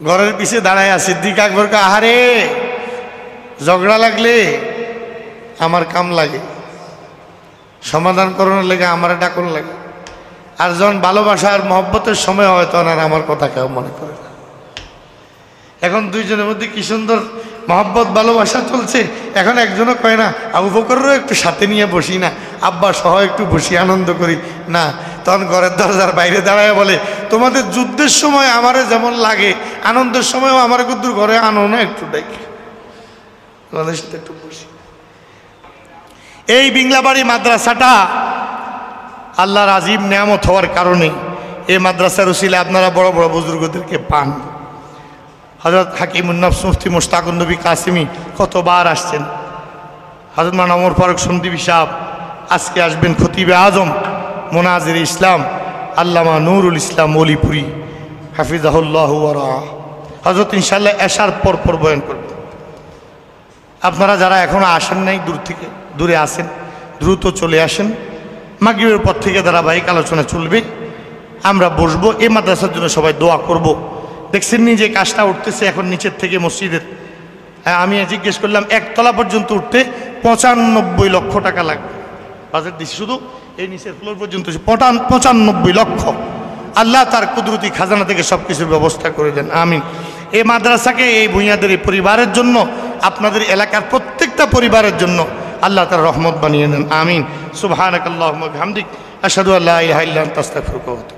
S1: ঘরের পিছে দাঁড়ায় সিদ্দিক আকবর কা, আহারে ঝগড়া লাগলে আমার কাম লাগে, সমাধান করানোর লেগে আমার ডাকন লাগে, আর যখন ভালোবাসা আর মহব্বতের সময় হয় তখন আর আমার কথা কেউ মনে করে না। এখন দুইজনের মধ্যে কি সুন্দর মহব্বত ভালোবাসা চলছে। এখন একজনও কয় না আবু বকরও একটু সাথে নিয়ে বসি না, আব্বা সহ একটু বসি আনন্দ করি না। তখন ঘরের দরজার বাইরে দাঁড়ায় বলে, তোমাদের যুদ্ধের সময় আমারে যেমন লাগে, আনন্দের সময়ও আমার কিন্তু ঘরে আনো না, একটু ডেকে তোমাদের সাথে একটু বসি। এই বিংলাবাড়ি মাদ্রাসাটা আল্লাহর আজিম নেয়ামত হওয়ার কারণে এই মাদ্রাসার উসিলে আপনারা বড় বড় বুজুর্গদেরকে পান। হযরত হাকিমুন নফস মুফতি মুশতাকুন নবী কাসিমি কতবার আসছেন, হযরত মাওলানা ওমর ফারুক সন্দীপী সাহেব আজকে আসবেন, খতিবে আজম মুনাজির ইসলাম আল্লামা নুরুল ইসলাম ওলিপুরি হাফিজাহুল্লাহু ওয়া রাআহ, হযরত ইনশাআল্লাহ এশার পর পর বয়ান করবেন। আপনারা যারা এখনো আসেন নাই, দূর থেকে দূরে আসেন, দ্রুত চলে আসেন। মাগরিবের পর থেকে ধারাবাহিক আলোচনা চলবে, আমরা বসবো, এই মাদ্রাসার জন্য সবাই দোয়া করব। দেখছেন নি যে কাজটা উঠতেছে এখন নিচের থেকে মসজিদের, আমি জিজ্ঞেস করলাম একতলা পর্যন্ত উঠতে 95 লক্ষ টাকা লাগবে, বাজেট দিচ্ছি শুধু এই নিচের ফ্লোর পর্যন্ত 95 লক্ষ। আল্লাহ তার কুদরতি খাজানা থেকে সব কিছুর ব্যবস্থা করে দেন, আমিন। এই মাদ্রাসাকে, এই ভূঁইয়াদের এই পরিবারের জন্য, আপনাদের এলাকার প্রত্যেকটা পরিবারের জন্য আল্লাহ তার রহমত বানিয়ে দেন, আমিন। সুবহানাকাল্লাহুম্মা ওয়া বিহামদিক আশহাদু আল্লা ইলাহা ইল্লা আনতা আস্তাগফিরুকা ওয়া আতুবু ইলাইক।